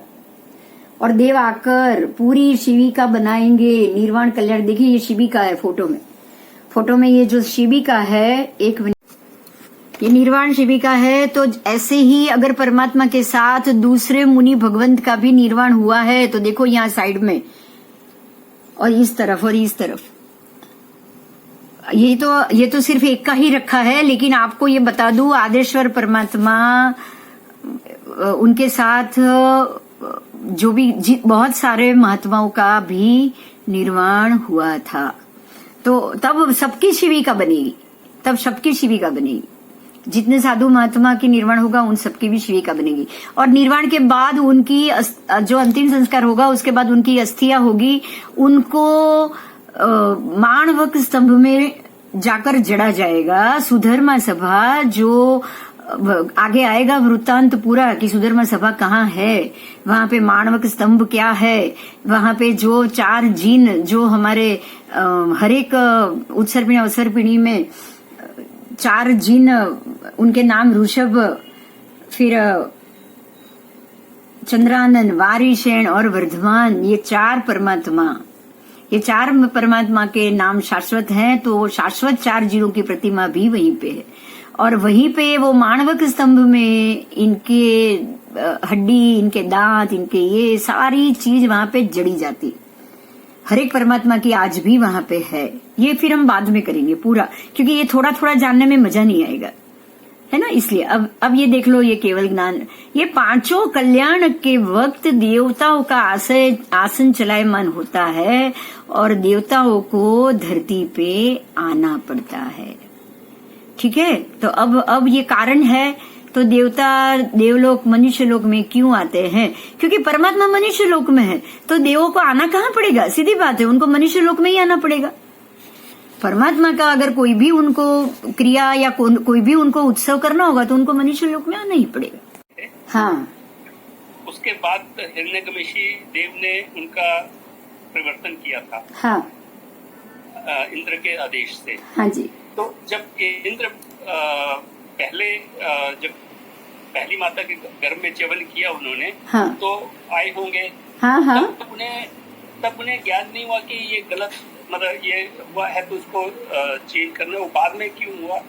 और देव आकर पूरी शिविका बनाएंगे। निर्वाण कल्याण देखिए, ये शिविका है फोटो में ये जो शिविका है, एक मिनट, ये निर्वाण शिविका है। तो ऐसे ही अगर परमात्मा के साथ दूसरे मुनि भगवंत का भी निर्वाण हुआ है तो देखो यहाँ साइड में और इस तरफ और इस तरफ, ये तो सिर्फ एक का ही रखा है, लेकिन आपको ये बता दूं आदेश्वर परमात्मा उनके साथ जो भी बहुत सारे महात्माओं का भी निर्वाण हुआ था। तो तब सबकी शिविका बनेगी, जितने साधु महात्मा की निर्वाण होगा उन सबकी भी शिविका बनेगी। और निर्वाण के बाद उनकी जो अंतिम संस्कार होगा उसके बाद उनकी अस्थियां होगी, उनको माणवक स्तंभ में जाकर जड़ा जाएगा। सुधर्मा सभा जो आगे आएगा वृत्तांत पूरा कि सुधर्मा सभा कहाँ है, वहां पे माणवक स्तंभ क्या है, वहां पे जो 4 जिन जो हमारे हर एक उत्सर्पिणी अवसर्पिणी में 4 जिन, उनके नाम ऋषभ, फिर चंद्रानन, वारिशेन और वर्धमान, ये चार परमात्मा के नाम शाश्वत हैं, तो वो शाश्वत 4 जीरों की प्रतिमा भी वहीं पे है। और वहीं पे वो माणवक स्तंभ में इनके हड्डी, इनके दांत, इनके ये सारी चीज वहां पे जड़ी जाती। हर एक परमात्मा की आज भी वहां पे है। ये फिर हम बाद में करेंगे पूरा, क्योंकि ये थोड़ा थोड़ा जानने में मजा नहीं आएगा, है ना। इसलिए अब ये देख लो, ये केवल ज्ञान, ये 5 कल्याण के वक्त देवताओं का आसन चलायमान होता है और देवताओं को धरती पे आना पड़ता है। ठीक है, तो अब ये कारण है। तो देवता देवलोक मनुष्य लोक में क्यों आते हैं? क्योंकि परमात्मा मनुष्य लोक में है, तो देवों को आना कहाँ पड़ेगा? सीधी बात है, उनको मनुष्य लोक में ही आना पड़ेगा। परमात्मा का अगर कोई भी उनको क्रिया या कोई भी उनको उत्सव करना होगा तो उनको मनुष्य लोक में आना ही पड़ेगा। हाँ, उसके बाद हिरण्यकशिपु देव ने उनका परिवर्तन किया था। हाँ, इंद्र के आदेश से। हाँ जी। तो जब इंद्र जब पहली माता के गर्भ में च्यवन किया उन्होंने, हाँ, तो आए होंगे। हाँ, हाँ, तब उन्हें ज्ञान नहीं हुआ कि ये गलत, मतलब ये हुआ है तो उसको चेंज करना। वो बाद में क्यों हुआ?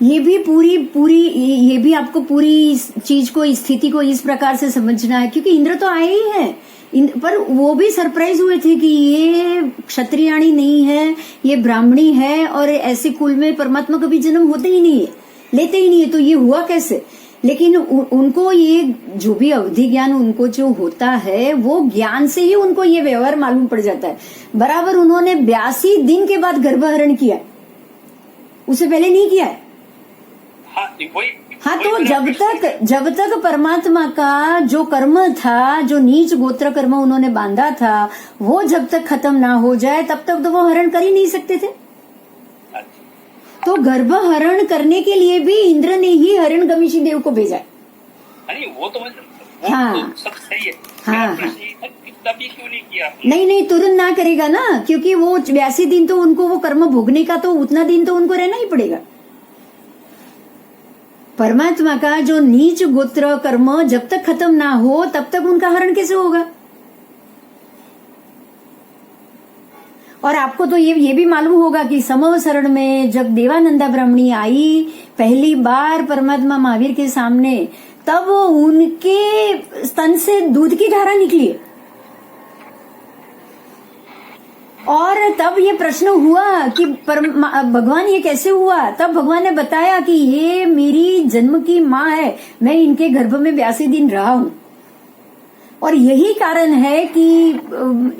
ये भी पूरी ये भी आपको पूरी चीज को, स्थिति को इस प्रकार से समझना है, क्योंकि इंद्र तो आए ही हैं, पर वो भी सरप्राइज हुए थे कि ये क्षत्रियाणी नहीं है, ये ब्राह्मणी है, और ऐसे कुल में परमात्मा का भी जन्म होता ही नहीं है, लेते ही नहीं है, तो ये हुआ कैसे? लेकिन उनको ये जो भी अवधि ज्ञान उनको जो होता है, वो ज्ञान से ही उनको ये व्यवहार मालूम पड़ जाता है। बराबर उन्होंने 82 दिन के बाद गर्भहरण किया, उससे पहले नहीं किया है। हाँ, तो जब तक परमात्मा का जो कर्म था, जो नीच गोत्र कर्म उन्होंने बांधा था, वो जब तक खत्म ना हो जाए तब तक तो वो हरण कर ही नहीं सकते थे। तो गर्भ हरण करने के लिए भी इंद्र ने ही हिरण्यकशिपु देव को भेजा। वो तो हाँ, सब सही है। हाँ, तभी क्यों नहीं किया? नहीं, तुरंत ना करेगा ना, क्योंकि वो 82 दिन तो उनको वो कर्म भोगने का, तो उतना दिन तो उनको रहना ही पड़ेगा। परमात्मा का जो नीच गोत्र कर्म जब तक खत्म ना हो तब तक उनका हरण कैसे होगा? और आपको तो ये भी मालूम होगा कि समवसरण में जब देवानंदा ब्राह्मणी आई पहली बार परमात्मा महावीर के सामने, तब उनके स्तन से दूध की धारा निकली, और तब ये प्रश्न हुआ कि भगवान ये कैसे हुआ? तब भगवान ने बताया कि ये मेरी जन्म की माँ है, मैं इनके गर्भ में 82 दिन रहा हूँ, और यही कारण है कि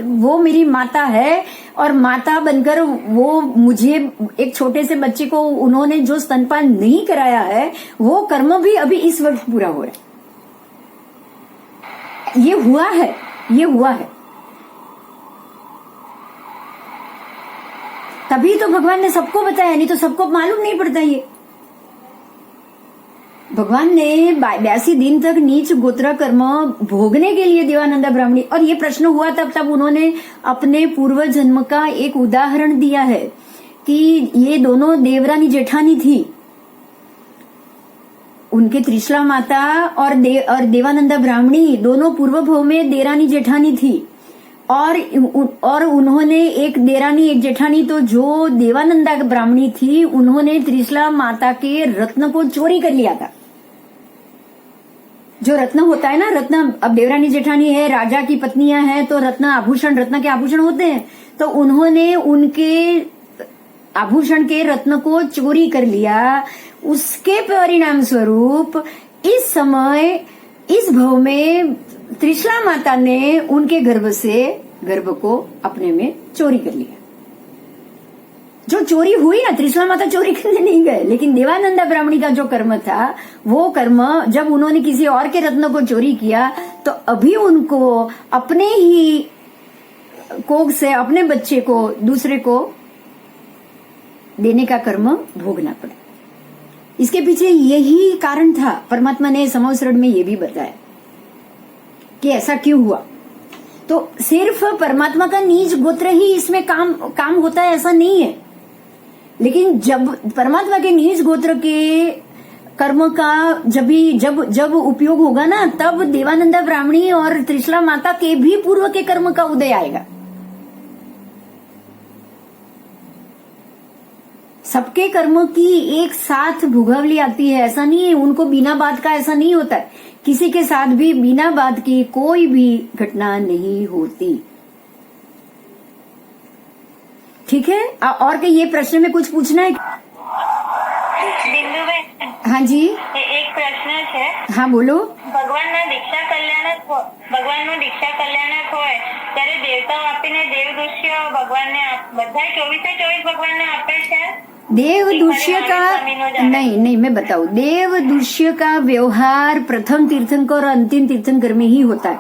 वो मेरी माता है, और माता बनकर वो मुझे, एक छोटे से बच्चे को उन्होंने जो स्तनपान नहीं कराया है, वो कर्म भी अभी इस वक्त पूरा हो रहा है। ये हुआ है। तभी तो भगवान ने सबको बताया, नहीं तो सबको मालूम नहीं पड़ता। ये भगवान ने 82 दिन तक नीच गोत्र कर्म भोगने के लिए देवानंदा ब्राह्मणी, और ये प्रश्न हुआ तब उन्होंने अपने पूर्व जन्म का एक उदाहरण दिया है कि ये दोनों देवरानी जेठानी थी, उनके त्रिशला माता और देवानंदा ब्राह्मणी दोनों पूर्व भव में देरानी जेठानी थी, और उन्होंने एक देरानी एक जेठानी, तो जो देवानंदा ब्राह्मणी थी उन्होंने त्रिशला माता के रत्न को चोरी कर लिया था। जो रत्न होता है ना, रत्न, अब देवरानी जेठानी है, राजा की पत्नियां हैं, तो रत्न के आभूषण होते हैं, तो उन्होंने उनके आभूषण के रत्न को चोरी कर लिया। उसके परिणाम स्वरूप इस समय इस भव में त्रिशला माता ने उनके गर्भ को अपने में चोरी कर लिया। जो चोरी हुई ना, त्रिशला माता चोरी करने नहीं गए, लेकिन देवानंदा ब्राह्मणी का जो कर्म था, वो कर्म जब उन्होंने किसी और के रत्न को चोरी किया, तो अभी उनको अपने ही कोख से अपने बच्चे को दूसरे को देने का कर्म भोगना पड़ा। इसके पीछे यही कारण था। परमात्मा ने समवसरण में ये भी बताया कि ऐसा क्यों हुआ। तो सिर्फ परमात्मा का नीच गोत्र ही इसमें काम होता है ऐसा नहीं है, लेकिन जब परमात्मा के नीच गोत्र के कर्म का जब उपयोग होगा ना, तब देवानंदा ब्राह्मणी और त्रिशला माता के भी पूर्व के कर्म का उदय आएगा। सबके कर्म की एक साथ भुगवली आती है, ऐसा नहीं है। उनको बिना बात का ऐसा नहीं होता है। किसी के साथ भी बिना बात की कोई भी घटना नहीं होती। ठीक है। और के ये प्रश्न में कुछ पूछना है? बिंदु में हाँ जी, एक प्रश्न है। हाँ बोलो। ભગવાનના દીક્ષા કલ્યાણક હોય ત્યારે દેવતાઓ આપીને દેવદૃશ્ય ભગવાનને બધા 24/24 ભગવાનને આપે છે। देव दृश्य का नहीं, मैं बताऊं। देव दृश्य का व्यवहार प्रथम तीर्थंकर और अंतिम तीर्थंकर में ही होता है।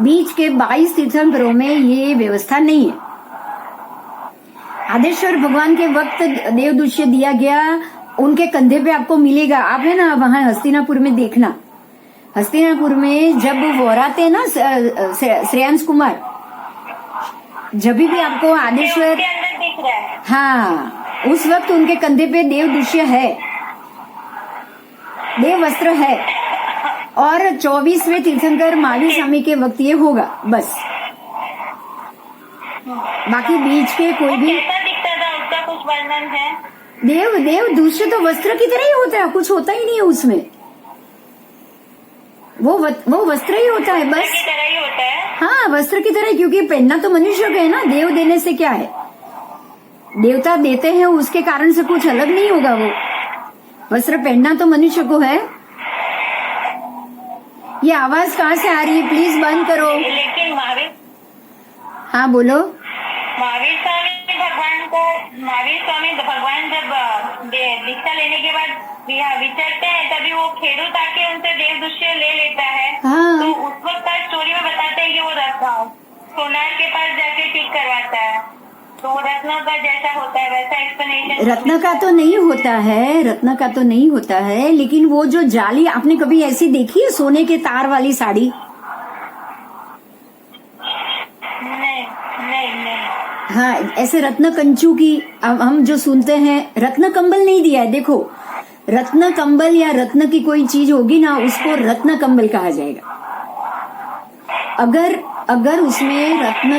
बीच के 22 तीर्थंकरों में ये व्यवस्था नहीं है। आदेश्वर भगवान के वक्त देव दृश्य दिया गया, उनके कंधे पे आपको मिलेगा। आप है ना वहां हस्तिनापुर में देखना, हस्तिनापुर में जब वो रहते ना श्रेयांश कुमार, जब भी आपको आदेश्वर, के अंदर दिख रहा है। हाँ, उस वक्त उनके कंधे पे देव दृश्य है, देव वस्त्र है। और 24वें तीर्थंकर महावीर स्वामी के वक्त ये होगा बस। बाकी बीच के कोई भी कैसा दिखता था, उसका कुछ वर्णन है? देव दृश्य तो वस्त्र की तरह ही होता है, कुछ होता ही नहीं है उसमें। वो वस्त्र ही होता है बस। की तरह ही होता है। हाँ, वस्त्र की तरह, क्योंकि पहनना तो मनुष्य का है ना। देव देने से क्या है, देवता देते हैं, उसके कारण से कुछ अलग नहीं होगा। वो वस्त्र पहनना तो मनुष्य को है। ये आवाज कहाँ से आ रही है? प्लीज बंद करो। लेकिन महावीर हाँ बोलो। महावीर स्वामी भगवान जब दीक्षा लेने के बाद विचरते हैं, तभी वो खेडूत आके उनसे देव दृश्य ले लेता है। हाँ। तो उस वक्त का स्टोरी में बताते हैं कि वो सोनार के पास जाके ठीक करवाता है, तो वो रत्न का जैसा होता है वैसा एक्सप्लेनेशन। रत्न का तो नहीं होता है, लेकिन वो जो जाली, आपने कभी ऐसी देखी है सोने के तार वाली साड़ी? नहीं। हाँ, ऐसे रत्न कंचू की हम जो सुनते हैं। रत्न कंबल नहीं दिया है। देखो, रत्न कंबल या रत्न की कोई चीज होगी ना, उसको रत्न कंबल कहा जाएगा। अगर उसमें रत्न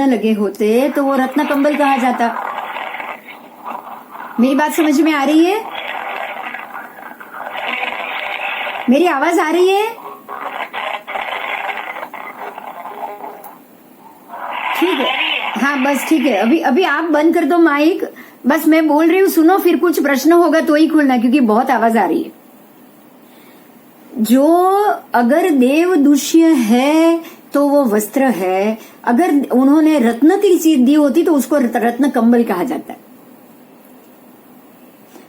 लगे होते तो वो रत्न कंबल कहा जाता। मेरी बात समझ में आ रही है? मेरी आवाज आ रही है? ठीक है, हाँ बस ठीक है। अभी आप बंद कर दो माइक, बस मैं बोल रही हूँ, सुनो। फिर कुछ प्रश्न होगा तो ही खोलना, क्योंकि बहुत आवाज आ रही है। जो अगर देव दृश्य है तो वो वस्त्र है। अगर उन्होंने रत्न की चीज दी होती तो उसको रत्न कंबल कहा जाता है।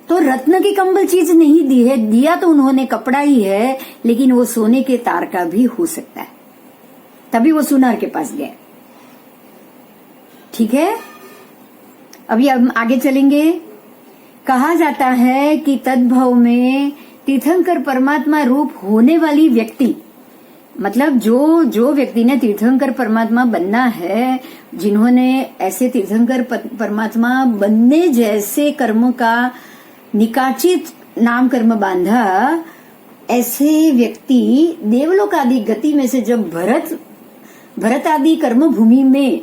तो रत्न की कंबल चीज नहीं दी है, दिया तो उन्होंने कपड़ा ही है, लेकिन वो सोने के तार का भी हो सकता है। तभी वो सुनार के पास गए। ठीक है, अभी हम आगे चलेंगे। कहा जाता है कि तद्भव में तीर्थंकर परमात्मा रूप होने वाली व्यक्ति, मतलब जो व्यक्ति ने तीर्थंकर परमात्मा बनना है, जिन्होंने ऐसे तीर्थंकर परमात्मा बनने जैसे कर्म का निकाचित नाम कर्म बांधा, ऐसे व्यक्ति देवलोक आदि गति में से जब भरत आदि कर्म भूमि में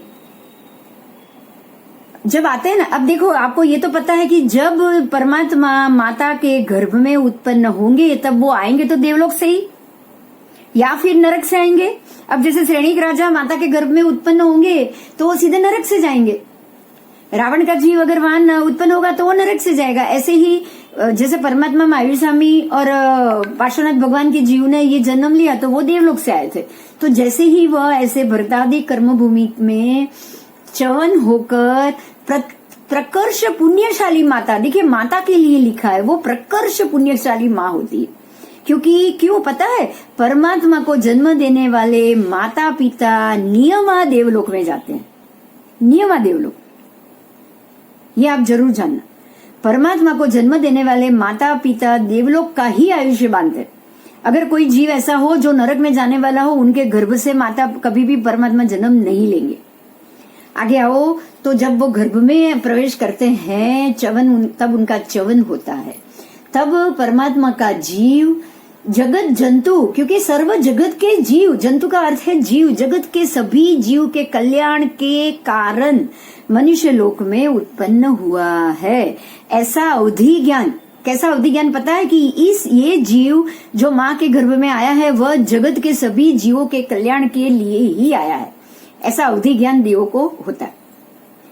जब आते हैं ना, अब देखो, आपको ये तो पता है कि जब परमात्मा माता के गर्भ में उत्पन्न होंगे तब वो आएंगे तो देवलोक से ही या फिर नरक से आएंगे। अब जैसे श्रेणिक राजा माता के गर्भ में उत्पन्न होंगे तो वो सीधे नरक से जाएंगे। रावण का जीव अगर वहां उत्पन्न होगा तो वो नरक से जाएगा। ऐसे ही जैसे परमात्मा महावीर स्वामी और पार्श्वनाथ भगवान के जीव ने ये जन्म लिया तो वो देवलोक से आए थे। तो जैसे ही वह ऐसे भरतादि कर्म भूमि में चवन होकर प्रकर्ष पुण्यशाली माता, देखिए माता के लिए लिखा है, वो प्रकर्ष पुण्यशाली माँ होती है। क्योंकि क्यों पता है, परमात्मा को जन्म देने वाले माता पिता नियमा देवलोक में जाते हैं। नियमा देवलोक, ये आप जरूर जानना। परमात्मा को जन्म देने वाले माता पिता देवलोक का ही आयुष्य बांधते। अगर कोई जीव ऐसा हो जो नरक में जाने वाला हो, उनके गर्भ से माता कभी भी परमात्मा जन्म नहीं लेंगे। आगे आओ, तो जब वो गर्भ में प्रवेश करते हैं तब उनका च्यवन होता है। तब परमात्मा का जीव जगत जंतु, क्योंकि सर्व जगत के जीव, जंतु का अर्थ है जीव, जगत के सभी जीव के कल्याण के कारण मनुष्य लोक में उत्पन्न हुआ है। ऐसा अवधि ज्ञान, कैसा अवधि ज्ञान पता है कि ये जीव जो माँ के गर्भ में आया है वह जगत के सभी जीवों के कल्याण के लिए ही आया है। ऐसा अवधि ज्ञान देवों को होता है,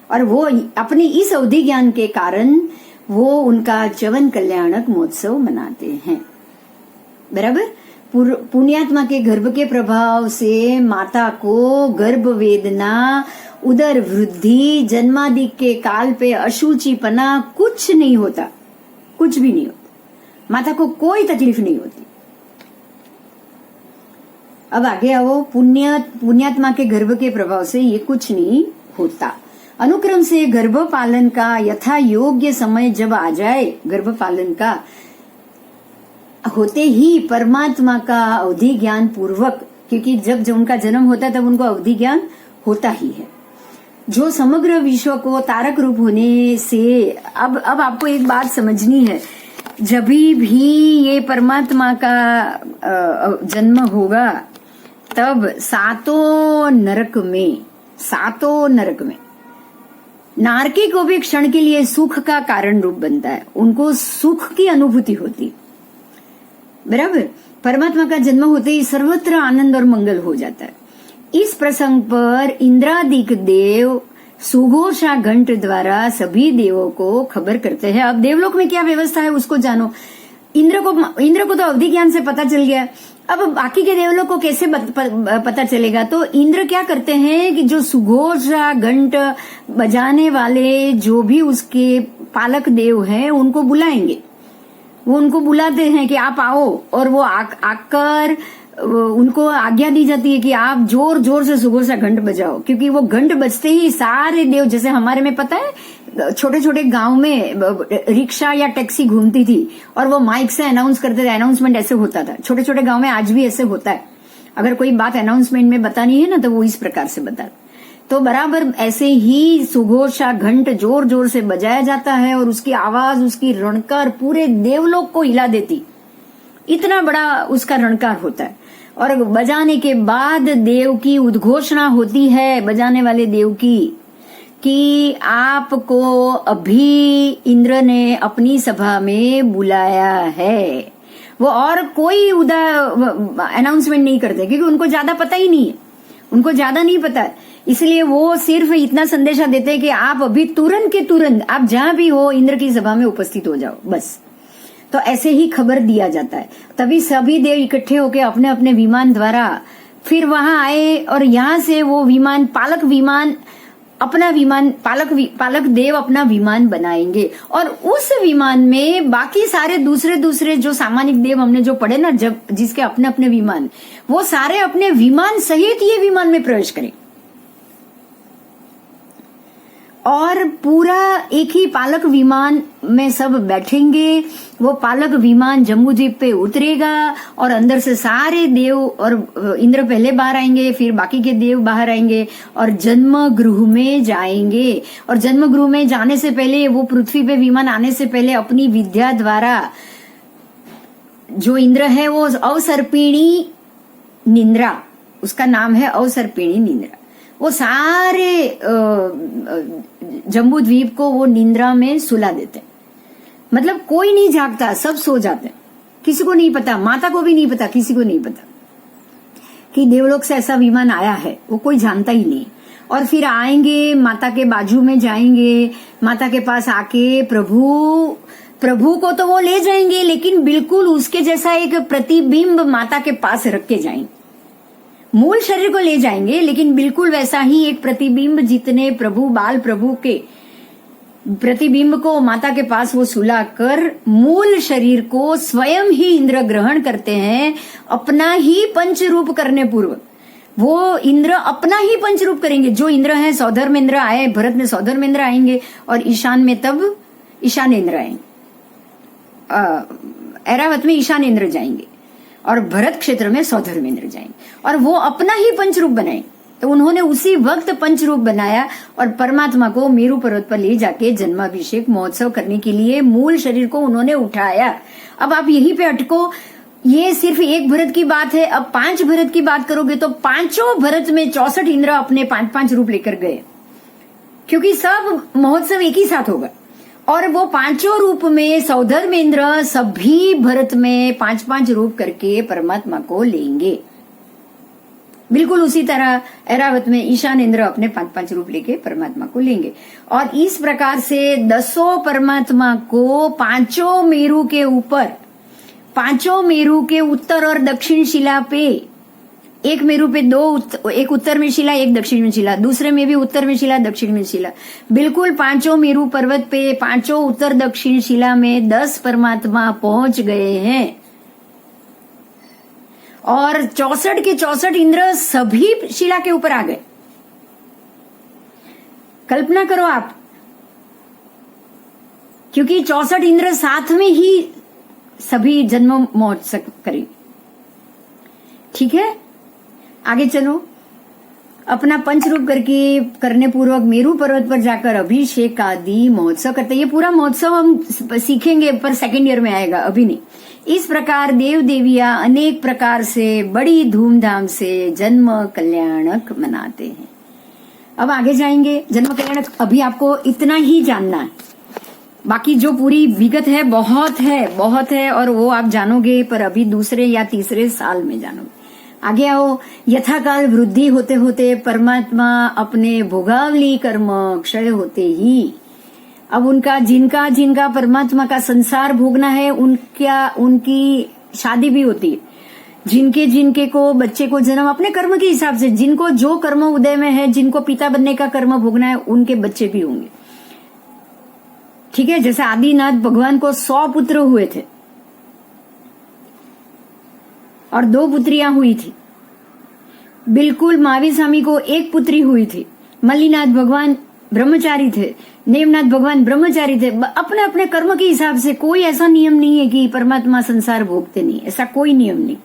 और वो अपने इस अवधि ज्ञान के कारण वो उनका च्यवन कल्याणक महोत्सव मनाते हैं। बराबर। पुण्यात्मा के गर्भ के प्रभाव से माता को गर्भ वेदना, उदर वृद्धि, जन्मादि के काल पे अशुचिपना कुछ नहीं होता, कुछ भी नहीं होता, माता को कोई तकलीफ नहीं होती। अब आगे आओ, पुण्यात्मा के गर्भ के प्रभाव से ये कुछ नहीं होता। अनुक्रम से गर्भ पालन का यथा योग्य समय जब आ जाए, गर्भ पालन का होते ही परमात्मा का अवधि ज्ञान पूर्वक, क्योंकि जब उनका जन्म होता है तब उनको अवधि ज्ञान होता ही है, जो समग्र विश्व को तारक रूप होने से। अब आपको एक बात समझनी है, जब भी ये परमात्मा का जन्म होगा तब सातों नरक में नारकी को भी क्षण के लिए सुख का कारण रूप बनता है, उनको सुख की अनुभूति होती। बराबर। परमात्मा का जन्म होते ही सर्वत्र आनंद और मंगल हो जाता है। इस प्रसंग पर इंद्रादिक देव सुघोषा घंट द्वारा सभी देवों को खबर करते हैं। अब देवलोक में क्या व्यवस्था है उसको जानो। इंद्र को तो अवधि ज्ञान से पता चल गया, अब बाकी के देवलोक को कैसे पता चलेगा? तो इंद्र क्या करते हैं कि जो सुघोषा घंट बजाने वाले जो भी उसके पालक देव हैं उनको बुलाएंगे, वो उनको बुलाते हैं कि आप आओ, और वो आकर उनको आज्ञा दी जाती है कि आप जोर जोर से सुघोषा घंट बजाओ, क्योंकि वो घंट बजते ही सारे देव, जैसे हमारे में पता है छोटे छोटे गांव में रिक्शा या टैक्सी घूमती थी और वो माइक से अनाउंस करते थे, अनाउंसमेंट ऐसे होता था। छोटे छोटे गांव में आज भी ऐसे होता है, अगर कोई बात अनाउंसमेंट में बतानी है ना तो वो इस प्रकार से बता। तो बराबर ऐसे ही सुघोषा घंट जोर जोर से बजाया जाता है और उसकी आवाज, उसकी रणकार पूरे देवलोक को हिला देती, इतना बड़ा उसका रणकार होता है। और बजाने के बाद देव की उद्घोषणा होती है, बजाने वाले देव की, कि आपको अभी इंद्र ने अपनी सभा में बुलाया है। वो और कोई अनाउंसमेंट नहीं करते, क्योंकि उनको ज्यादा पता ही नहीं है, उनको ज्यादा नहीं पता है, इसलिए वो सिर्फ इतना संदेशा देते हैं कि आप अभी तुरंत के तुरंत आप जहां भी हो इंद्र की सभा में उपस्थित हो जाओ, बस। तो ऐसे ही खबर दिया जाता है। तभी सभी देव इकट्ठे होकर अपने अपने विमान द्वारा फिर वहां आए, और यहां से वो विमान पालक देव अपना विमान बनाएंगे, और उस विमान में बाकी सारे दूसरे जो सामानिक देव हमने जो पढ़े ना, जब जिसके अपने अपने विमान, वो सारे अपने विमान सहित ये विमान में प्रवेश करें, और पूरा एक ही पालक विमान में सब बैठेंगे। वो पालक विमान जम्बूद्वीप पे उतरेगा और अंदर से सारे देव और इंद्र पहले बाहर आएंगे, फिर बाकी के देव बाहर आएंगे और जन्म गृह में जाएंगे। और जन्म गृह में जाने से पहले, वो पृथ्वी पे विमान आने से पहले अपनी विद्या द्वारा, जो इंद्र है वो अवसर्पिणी निंद्रा, उसका नाम है अवसर्पिणी निंद्रा, वो सारे जम्बू द्वीप को वो निंद्रा में सुला देते हैं। मतलब कोई नहीं जागता, सब सो जाते हैं, किसी को नहीं पता, माता को भी नहीं पता, किसी को नहीं पता कि देवलोक से ऐसा विमान आया है, वो कोई जानता ही नहीं। और फिर आएंगे, माता के बाजू में जाएंगे, माता के पास आके प्रभु को तो वो ले जाएंगे, लेकिन बिल्कुल उसके जैसा एक प्रतिबिंब माता के पास रख के जाएंगे। मूल शरीर को ले जाएंगे, लेकिन बिल्कुल वैसा ही एक प्रतिबिंब, जितने बाल प्रभु के प्रतिबिंब को माता के पास वो सुलाकर मूल शरीर को स्वयं ही इंद्र ग्रहण करते हैं, अपना ही पंच रूप करने पूर्व। वो इंद्र अपना ही पंच रूप करेंगे। जो इंद्र है, सौधर्मेंद्र आए, भरत में सौधर्मेंद्र आएंगे, और ईशान में तब ईशानेन्द्र आएंगे, ऐरावत में ईशानेन्द्र जाएंगे, और भरत क्षेत्र में सौधर्मेंद्र जाएंगे, और वो अपना ही पंच रूप बनाएंगे। तो उन्होंने उसी वक्त पंचरूप बनाया और परमात्मा को मेरू पर्वत पर ले जाके जन्माभिषेक महोत्सव करने के लिए मूल शरीर को उन्होंने उठाया। अब आप यहीं पे अटको, ये सिर्फ एक भरत की बात है। अब 5 भरत की बात करोगे तो पांचों भरत में 64 इंद्र अपने 5-5 रूप लेकर गए, क्योंकि सब महोत्सव एक ही साथ होगा। और वो पांचों रूप में सौधर्मेंद्र सभी भरत में 5-5 रूप करके परमात्मा को लेंगे। बिल्कुल उसी तरह ऐरावत में ईशान इंद्र अपने 5-5 रूप लेके परमात्मा को लेंगे। और इस प्रकार से 10 परमात्मा को पांचों मेरू के ऊपर, पांचों मेरू के उत्तर और दक्षिण शिला पे, एक मेरू पे एक उत्तर में शिला, एक दक्षिण में शिला, दूसरे में भी उत्तर में शिला, दक्षिण में शिला, बिल्कुल पांचों मेरू पर्वत पे पांचों उत्तर दक्षिण शिला में 10 परमात्मा पहुंच गए हैं। और 64 के 64 इंद्र सभी शिला के ऊपर आ गए। कल्पना करो आप, क्योंकि 64 इंद्र साथ में ही सभी जन्म महोत्सव करें। ठीक है, आगे चलो। अपना पंचरूप करने पूर्वक मेरू पर्वत पर जाकर अभिषेक आदि महोत्सव करते। ये पूरा महोत्सव हम सीखेंगे, पर सेकेंड ईयर में आएगा, अभी नहीं। इस प्रकार देव देवियां अनेक प्रकार से बड़ी धूमधाम से जन्म कल्याणक मनाते हैं। अब आगे जाएंगे। जन्म कल्याणक अभी आपको इतना ही जानना है, बाकी जो पूरी विगत है बहुत है और वो आप जानोगे, पर अभी दूसरे या तीसरे साल में जानोगे। आगे आओ। यथाकाल वृद्धि होते होते परमात्मा अपने भोगावली कर्म क्षय होते ही, अब जिनका परमात्मा का संसार भोगना है, उनकी शादी भी होती है। जिनके को बच्चे को जन्म अपने कर्म के हिसाब से, जिनको जो कर्म उदय में है, जिनको पिता बनने का कर्म भोगना है, उनके बच्चे भी होंगे। ठीक है, जैसे आदिनाथ भगवान को 100 पुत्र हुए थे और 2 पुत्रियां हुई थी। बिल्कुल महावीर स्वामी को 1 पुत्री हुई थी। मल्लीनाथ भगवान ब्रह्मचारी थे, नेमनाथ भगवान ब्रह्मचारी थे। अपने अपने कर्म के हिसाब से, कोई ऐसा नियम नहीं है कि परमात्मा संसार भोगते नहीं, ऐसा कोई नियम नहीं।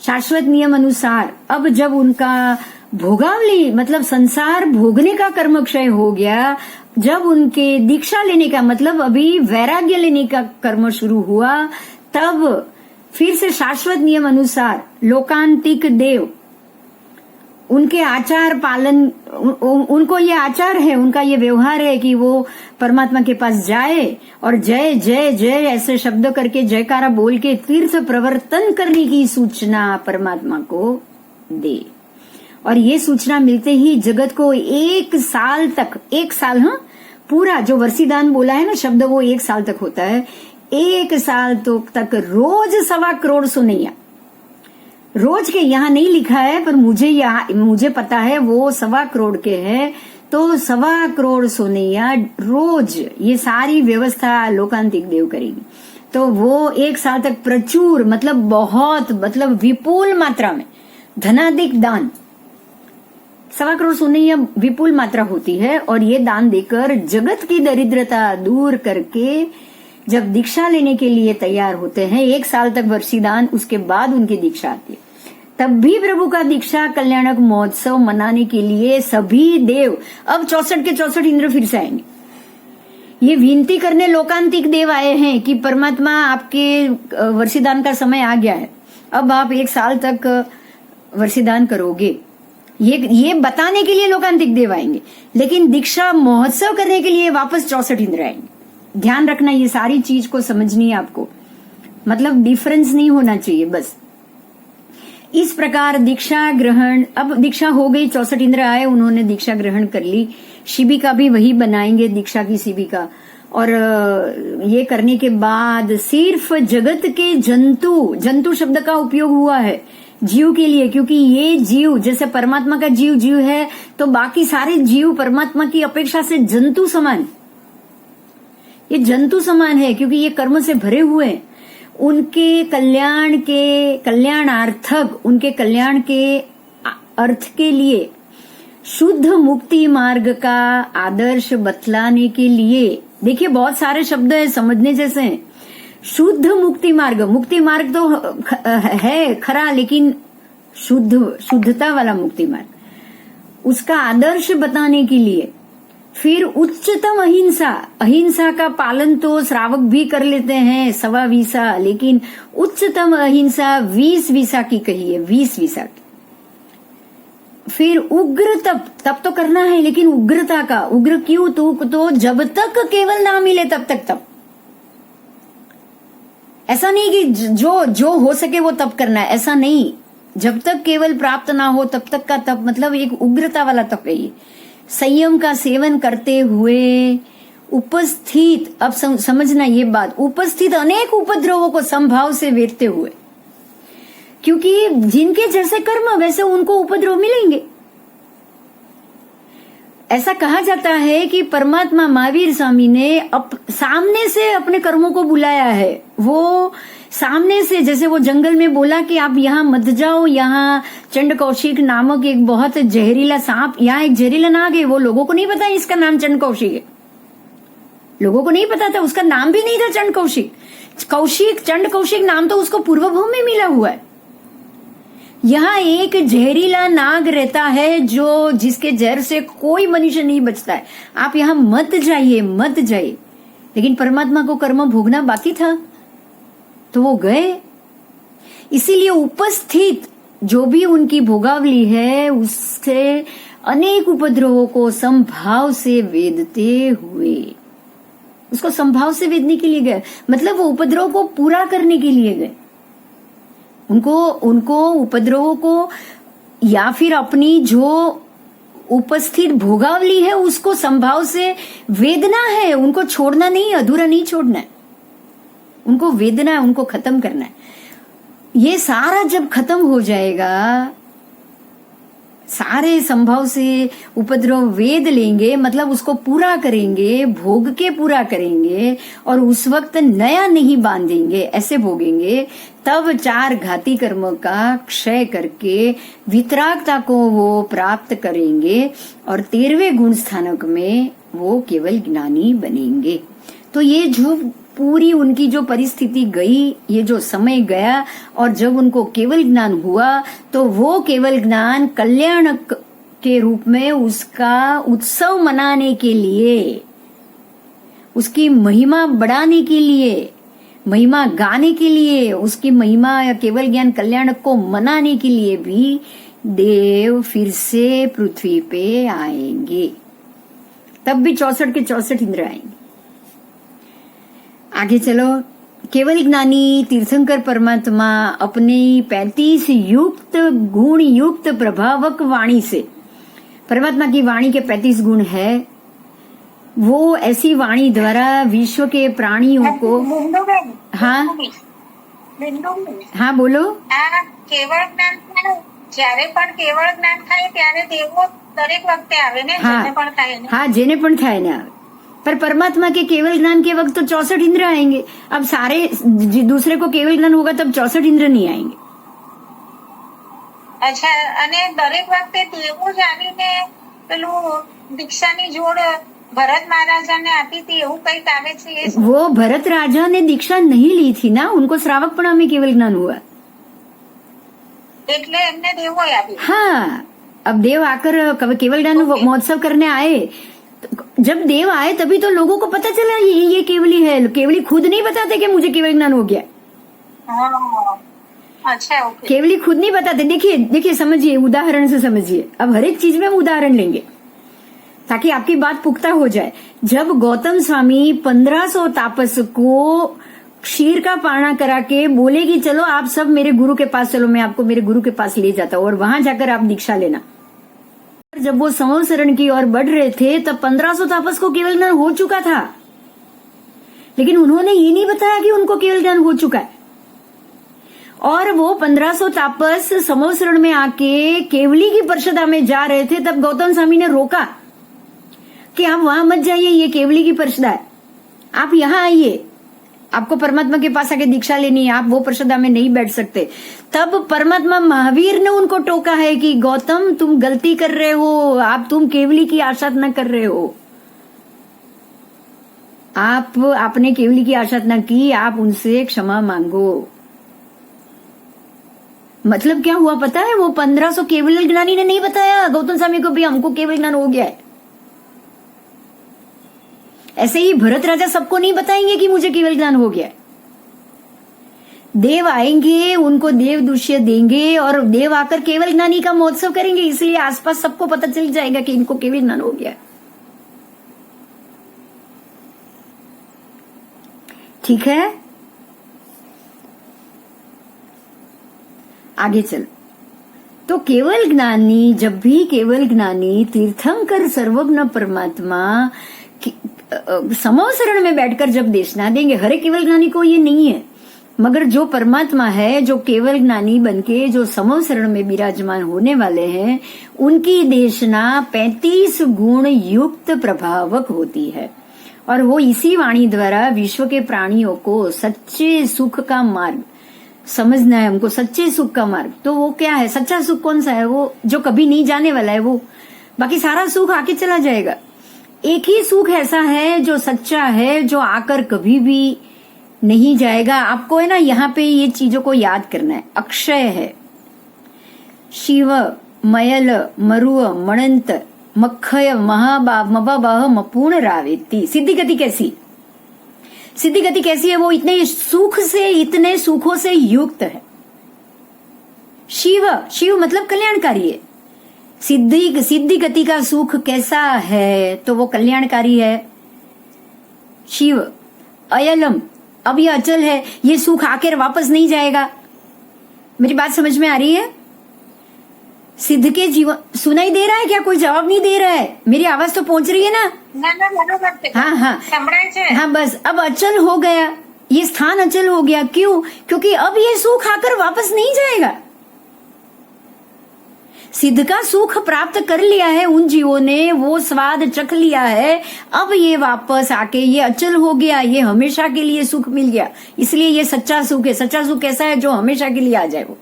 शाश्वत नियम अनुसार अब जब उनका भोगावली मतलब संसार भोगने का कर्म क्षय हो गया, जब उनके दीक्षा लेने का मतलब अभी वैराग्य लेने का कर्म शुरू हुआ, तब फिर से शाश्वत नियम अनुसार लोकांतिक देव, उनके आचार पालन, उनको ये आचार है, उनका ये व्यवहार है कि वो परमात्मा के पास जाए और जय जय जय ऐसे शब्द करके, जयकारा बोल के तीर्थ प्रवर्तन करने की सूचना परमात्मा को दे। और ये सूचना मिलते ही जगत को 1 साल तक, 1 साल, हाँ पूरा जो वर्षीदान बोला है ना शब्द, वो 1 साल तक होता है। 1 साल तक रोज 1.25 करोड़ सुनैया, रोज के यहाँ नहीं लिखा है, पर मुझे पता है वो 1.25 करोड़ के हैं। तो 1.25 करोड़ सुनैया रोज ये सारी व्यवस्था लोकांतिक देव करेगी। तो वो 1 साल तक प्रचुर मतलब बहुत मतलब विपुल मात्रा में धनाधिक दान, 1.25 करोड़ सुनैया विपुल मात्रा होती है। और ये दान देकर जगत की दरिद्रता दूर करके जब दीक्षा लेने के लिए तैयार होते हैं, 1 साल तक वर्षीदान, उसके बाद उनकी दीक्षा आती है। तब भी प्रभु का दीक्षा कल्याणक महोत्सव मनाने के लिए सभी देव, अब 64 के 64 इंद्र फिर से आएंगे। ये विनती करने लोकांतिक देव आए हैं कि परमात्मा आपके वर्षीदान का समय आ गया है, अब आप 1 साल तक वर्षीदान करोगे। ये बताने के लिए लोकांतिक देव आएंगे, लेकिन दीक्षा महोत्सव करने के लिए वापस 64 इंद्र आएंगे। ध्यान रखना, ये सारी चीज को समझनी है आपको, मतलब डिफरेंस नहीं होना चाहिए बस। इस प्रकार दीक्षा ग्रहण, अब दीक्षा हो गई, 64 इंद्र आए, उन्होंने दीक्षा ग्रहण कर ली। शिबिका भी वही बनाएंगे, दीक्षा की शिबिका। और ये करने के बाद सिर्फ जगत के जंतु शब्द का उपयोग हुआ है जीव के लिए, क्योंकि ये जीव जैसे परमात्मा का जीव है, तो बाकी सारे जीव परमात्मा की अपेक्षा से जंतु समान, ये जंतु समान है, क्योंकि ये कर्म से भरे हुए हैं। उनके कल्याणार्थक, उनके कल्याण के अर्थ के लिए शुद्ध मुक्ति मार्ग का आदर्श बतलाने के लिए, देखिए बहुत सारे शब्द है समझने जैसे हैं। शुद्ध मुक्ति मार्ग तो है खरा, लेकिन शुद्धता वाला मुक्ति मार्ग। उसका आदर्श बताने के लिए। फिर उच्चतम अहिंसा, अहिंसा का पालन तो श्रावक भी कर लेते हैं 1.25 लेकिन उच्चतम अहिंसा 20 वीसा की कही है, 20 वीसा की। फिर उग्र तप तो करना है, लेकिन उग्रता का, उग्र क्यों? तो जब तक केवल ना मिले तब तक तप। ऐसा नहीं कि जो हो सके वो तप करना है, ऐसा नहीं। जब तक केवल प्राप्त ना हो तब तक का तप, मतलब एक उग्रता वाला तप है ये। संयम का सेवन करते हुए उपस्थित, अब समझना ये बात, उपस्थित अनेक उपद्रवों को समभाव से वेरते हुए, क्योंकि जिनके जैसे कर्म वैसे उनको उपद्रव मिलेंगे। ऐसा कहा जाता है कि परमात्मा महावीर स्वामी ने सामने से अपने कर्मों को बुलाया है। वो सामने से, जैसे वो जंगल में बोला कि आप यहाँ मत जाओ, यहाँ चंड कौशिक नामक एक बहुत जहरीला सांप, यहाँ एक जहरीला नाग है, वो लोगों को नहीं पता इसका नाम चंड कौशिक है, लोगों को नहीं पता था, उसका नाम भी नहीं था चंड कौशिक। चंड कौशिक नाम तो उसको पूर्वभूमि में मिला हुआ है। यहाँ एक जहरीला नाग रहता है जो जिसके जहर से कोई मनुष्य नहीं बचता है। आप यहाँ मत जाइए, मत जाइए। लेकिन परमात्मा को कर्म भोगना बाकी था तो वो गए। इसीलिए उपस्थित जो भी उनकी भोगावली है उससे अनेक उपद्रवों को समभाव से वेदते हुए, उसको समभाव से वेदने के लिए गए, मतलब वो उपद्रव को पूरा करने के लिए गए। उनको उपद्रवों को या फिर अपनी जो उपस्थित भोगावली है उसको संभाव से वेदना है, उनको छोड़ना नहीं, अधूरा नहीं छोड़ना है, उनको वेदना है, उनको खत्म करना है। ये सारा जब खत्म हो जाएगा, सारे संभव से उपद्रव वेद लेंगे, मतलब उसको पूरा करेंगे, भोग के पूरा करेंगे, और उस वक्त नया नहीं बांधेंगे, ऐसे भोगेंगे, तब 4 घाती कर्म का क्षय करके वितरागता को वो प्राप्त करेंगे और 13वें गुण स्थानक में वो केवल ज्ञानी बनेंगे। तो ये जो पूरी उनकी जो परिस्थिति गई, ये जो समय गया, और जब उनको केवल ज्ञान हुआ तो वो केवल ज्ञान कल्याण के रूप में उसका उत्सव मनाने के लिए, उसकी महिमा बढ़ाने के लिए, महिमा गाने के लिए, उसकी महिमा या केवल ज्ञान कल्याण को मनाने के लिए भी देव फिर से पृथ्वी पे आएंगे। तब भी 64 के 64 इंद्र आएंगे। आगे चलो। केवल ज्ञानी तीर्थंकर परमात्मा अपनी 35 युक्त गुण युक्त प्रभावक वाणी से, परमात्मा की वाणी के 35 गुण है, वो ऐसी वाणी द्वारा विश्व के प्राणियों को, हाँ हाँ बोलो। કેવળ જ્ઞાન થાય, જ્યારે પણ કેવળ જ્ઞાન થાય ત્યારે દેવો દરેક વખતે આવે ને, જેને પણ થાય ને, हाँ जेने पण થાય ને આવે। पर परमात्मा के केवल ज्ञान के वक्त तो 64 इंद्र आएंगे। अब सारे दूसरे को केवल ज्ञान होगा तब 64 इंद्र नहीं आएंगे। અચ્છા, અને દરેક વખતે દેવો જ આવીને પેલું દીક્ષાની જોડ ભરત મહારાજાને આપી હતી, એવું કઈક આવે છે એ? वो भरत राजा ने दीक्षा नहीं ली थी ना, उनको श्रावकपणा में केवल ज्ञान हुआ। એટલે એમને દેવો આપી। हाँ, अब देव आकर केवल ज्ञान महोत्सव करने आए। जब देव आए तभी तो लोगों को पता चला ये केवली है। केवली खुद नहीं बताते कि मुझे केवल ज्ञान हो गया। अच्छा, ओके। केवली खुद नहीं बताते। देखिए समझिए, उदाहरण से समझिए। अब हर एक चीज में हम उदाहरण लेंगे ताकि आपकी बात पुख्ता हो जाए। जब गौतम स्वामी 1500 तापस को क्षीर का पाना करा के बोले कि चलो आप सब मेरे गुरु के पास चलो, मैं आपको मेरे गुरु के पास ले जाता हूँ और वहां जाकर आप दीक्षा लेना। जब वो संवत्सरण की ओर बढ़ रहे थे तब 1500 तापस को केवल ज्ञान हो चुका था, लेकिन उन्होंने ये नहीं बताया कि उनको केवल ज्ञान हो चुका है। और वो 1500 तापस संवत्सरण में आके केवली की परिषदा में जा रहे थे, तब गौतम स्वामी ने रोका कि आप वहां मत जाइए, ये केवली की परिषदा है, आप यहाँ आइए, आपको परमात्मा के पास आके दीक्षा लेनी है, आप वो परिषदा में नहीं बैठ सकते। तब परमात्मा महावीर ने उनको टोका है कि गौतम तुम गलती कर रहे हो, तुम केवली की आशा न कर रहे हो, आपने केवली की आशा न की, आप उनसे क्षमा मांगो। मतलब क्या हुआ पता है? वो 1500 केवल ज्ञानी ने नहीं बताया गौतम स्वामी को भी हमको केवल ज्ञान हो गया है। ऐसे ही भरत राजा सबको नहीं बताएंगे कि मुझे केवल ज्ञान हो गया है। देव आएंगे, उनको देव दुष्य देंगे और देव आकर केवल ज्ञानी का महोत्सव करेंगे, इसलिए आसपास सबको पता चल जाएगा कि इनको केवल ज्ञान हो गया है। ठीक है, आगे चल। तो केवल ज्ञानी, जब भी केवल ज्ञानी तीर्थंकर सर्वज्ञ परमात्मा समव शरण में बैठकर जब देशना देंगे, हरे केवल ज्ञानी को ये नहीं है, मगर जो परमात्मा है, जो केवल ज्ञानी बनके जो समव शरण में विराजमान होने वाले हैं, उनकी देशना 35 गुण युक्त प्रभावक होती है और वो इसी वाणी द्वारा विश्व के प्राणियों को सच्चे सुख का मार्ग समझना है हमको। सच्चे सुख का मार्ग तो वो क्या है? सच्चा सुख कौन सा है? वो जो कभी नहीं जाने वाला है, वो बाकी सारा सुख आके चला जाएगा। एक ही सुख ऐसा है जो सच्चा है, जो आकर कभी भी नहीं जाएगा। आपको है ना यहाँ पे ये चीजों को याद करना है। अक्षय है, शिव, मयल, मरुव, मणंत, मखय, मबाबाह, मपूर्ण रावेती। सिद्धि गति कैसी? सिद्धि गति कैसी है? वो इतने सुख से, इतने सुखों से युक्त है। शिव, शिव मतलब कल्याणकारी है। सिद्धि गति का सुख कैसा है? तो वो कल्याणकारी है शिव। अयलम, अब ये अचल है, ये सुख आकर वापस नहीं जाएगा। मेरी बात समझ में आ रही है? सिद्ध के जीवन सुनाई दे रहा है क्या? कोई जवाब नहीं दे रहा है। मेरी आवाज तो पहुंच रही है ना? हाँ हाँ हाँ, बस अब अचल हो गया, ये स्थान अचल हो गया। क्यों? क्योंकि अब ये सुख आकर वापस नहीं जाएगा। सिद्ध का सुख प्राप्त कर लिया है उन जीवों ने, वो स्वाद चख लिया है। अब ये वापस आके ये अचल हो गया, ये हमेशा के लिए सुख मिल गया, इसलिए ये सच्चा सुख है। सच्चा सुख कैसा है? जो हमेशा के लिए आ जाए, वो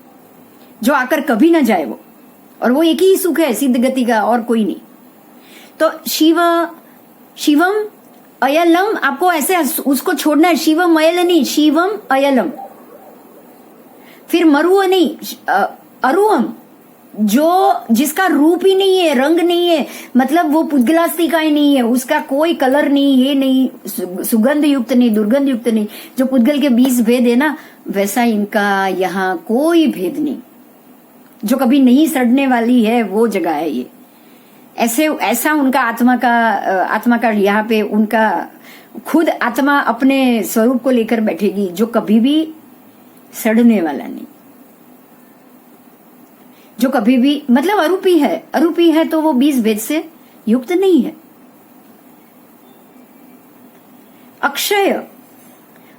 जो आकर कभी ना जाए, वो, और वो एक ही सुख है सिद्ध गति का, और कोई नहीं। तो शिवम अयलम, आपको ऐसे उसको छोड़ना है। शिवम अयल नहीं, शिवम अयलम। फिर मरुव नहीं, अरुवम, जो जिसका रूप ही नहीं है, रंग नहीं है, मतलब वो पुद्गलास्ती का ही नहीं है, उसका कोई कलर नहीं, ये नहीं, सुगंध युक्त नहीं, दुर्गंध युक्त नहीं। जो पुद्गल के 20 भेद है ना, वैसा इनका यहाँ कोई भेद नहीं। जो कभी नहीं सड़ने वाली है वो जगह है ये। ऐसा उनका आत्मा का यहाँ पे उनका खुद आत्मा अपने स्वरूप को लेकर बैठेगी, जो कभी भी सड़ने वाला नहीं, जो कभी भी, मतलब अरूपी है। अरूपी है तो वो 20 भेद से युक्त नहीं है। अक्षय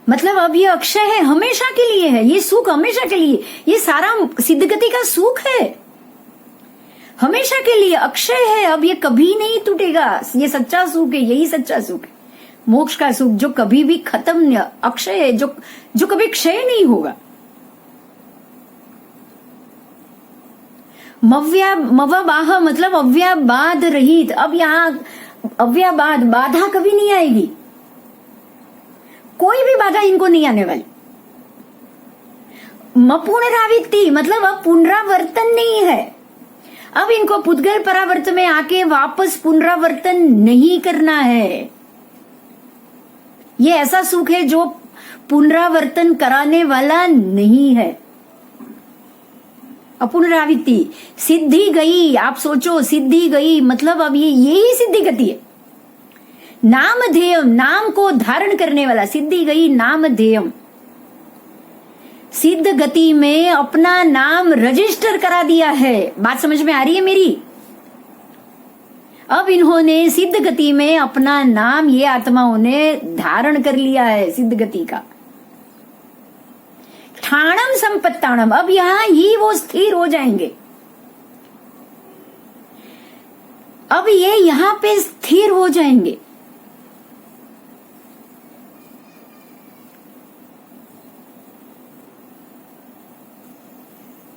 मतलब अब ये अक्षय है, हमेशा के लिए है, ये सुख हमेशा के लिए, ये सारा सिद्ध गति का सुख है, हमेशा के लिए अक्षय है। अब ये कभी नहीं टूटेगा, ये सच्चा सुख है, यही सच्चा सुख है, मोक्ष का सुख, जो कभी भी खत्म, अक्षय है, जो कभी क्षय नहीं होगा। मवाबाह मतलब अव्याबाध रहित। अब यहाँ अव्याबाध, बाधा कभी नहीं आएगी, कोई भी बाधा इनको नहीं आने वाली। मपुनरावृत्ति मतलब अब पुनरावर्तन नहीं है। अब इनको पुद्गल परावर्त में आके वापस पुनरावर्तन नहीं करना है। ये ऐसा सुख है जो पुनरावर्तन कराने वाला नहीं है। अपुनरावृत्ति, सिद्धि गई। आप सोचो, सिद्धि गई मतलब अब ये यही सिद्धि गति है। नामधेयम, नाम को धारण करने वाला, सिद्धि गई नामधेयम। सिद्ध गति में अपना नाम रजिस्टर करा दिया है। बात समझ में आ रही है मेरी? अब इन्होंने सिद्ध गति में अपना नाम, ये आत्माओं ने धारण कर लिया है सिद्ध गति का। ठाणम संपत्ताणम, अब यहां ही वो स्थिर हो जाएंगे। अब ये यहां पे स्थिर हो जाएंगे।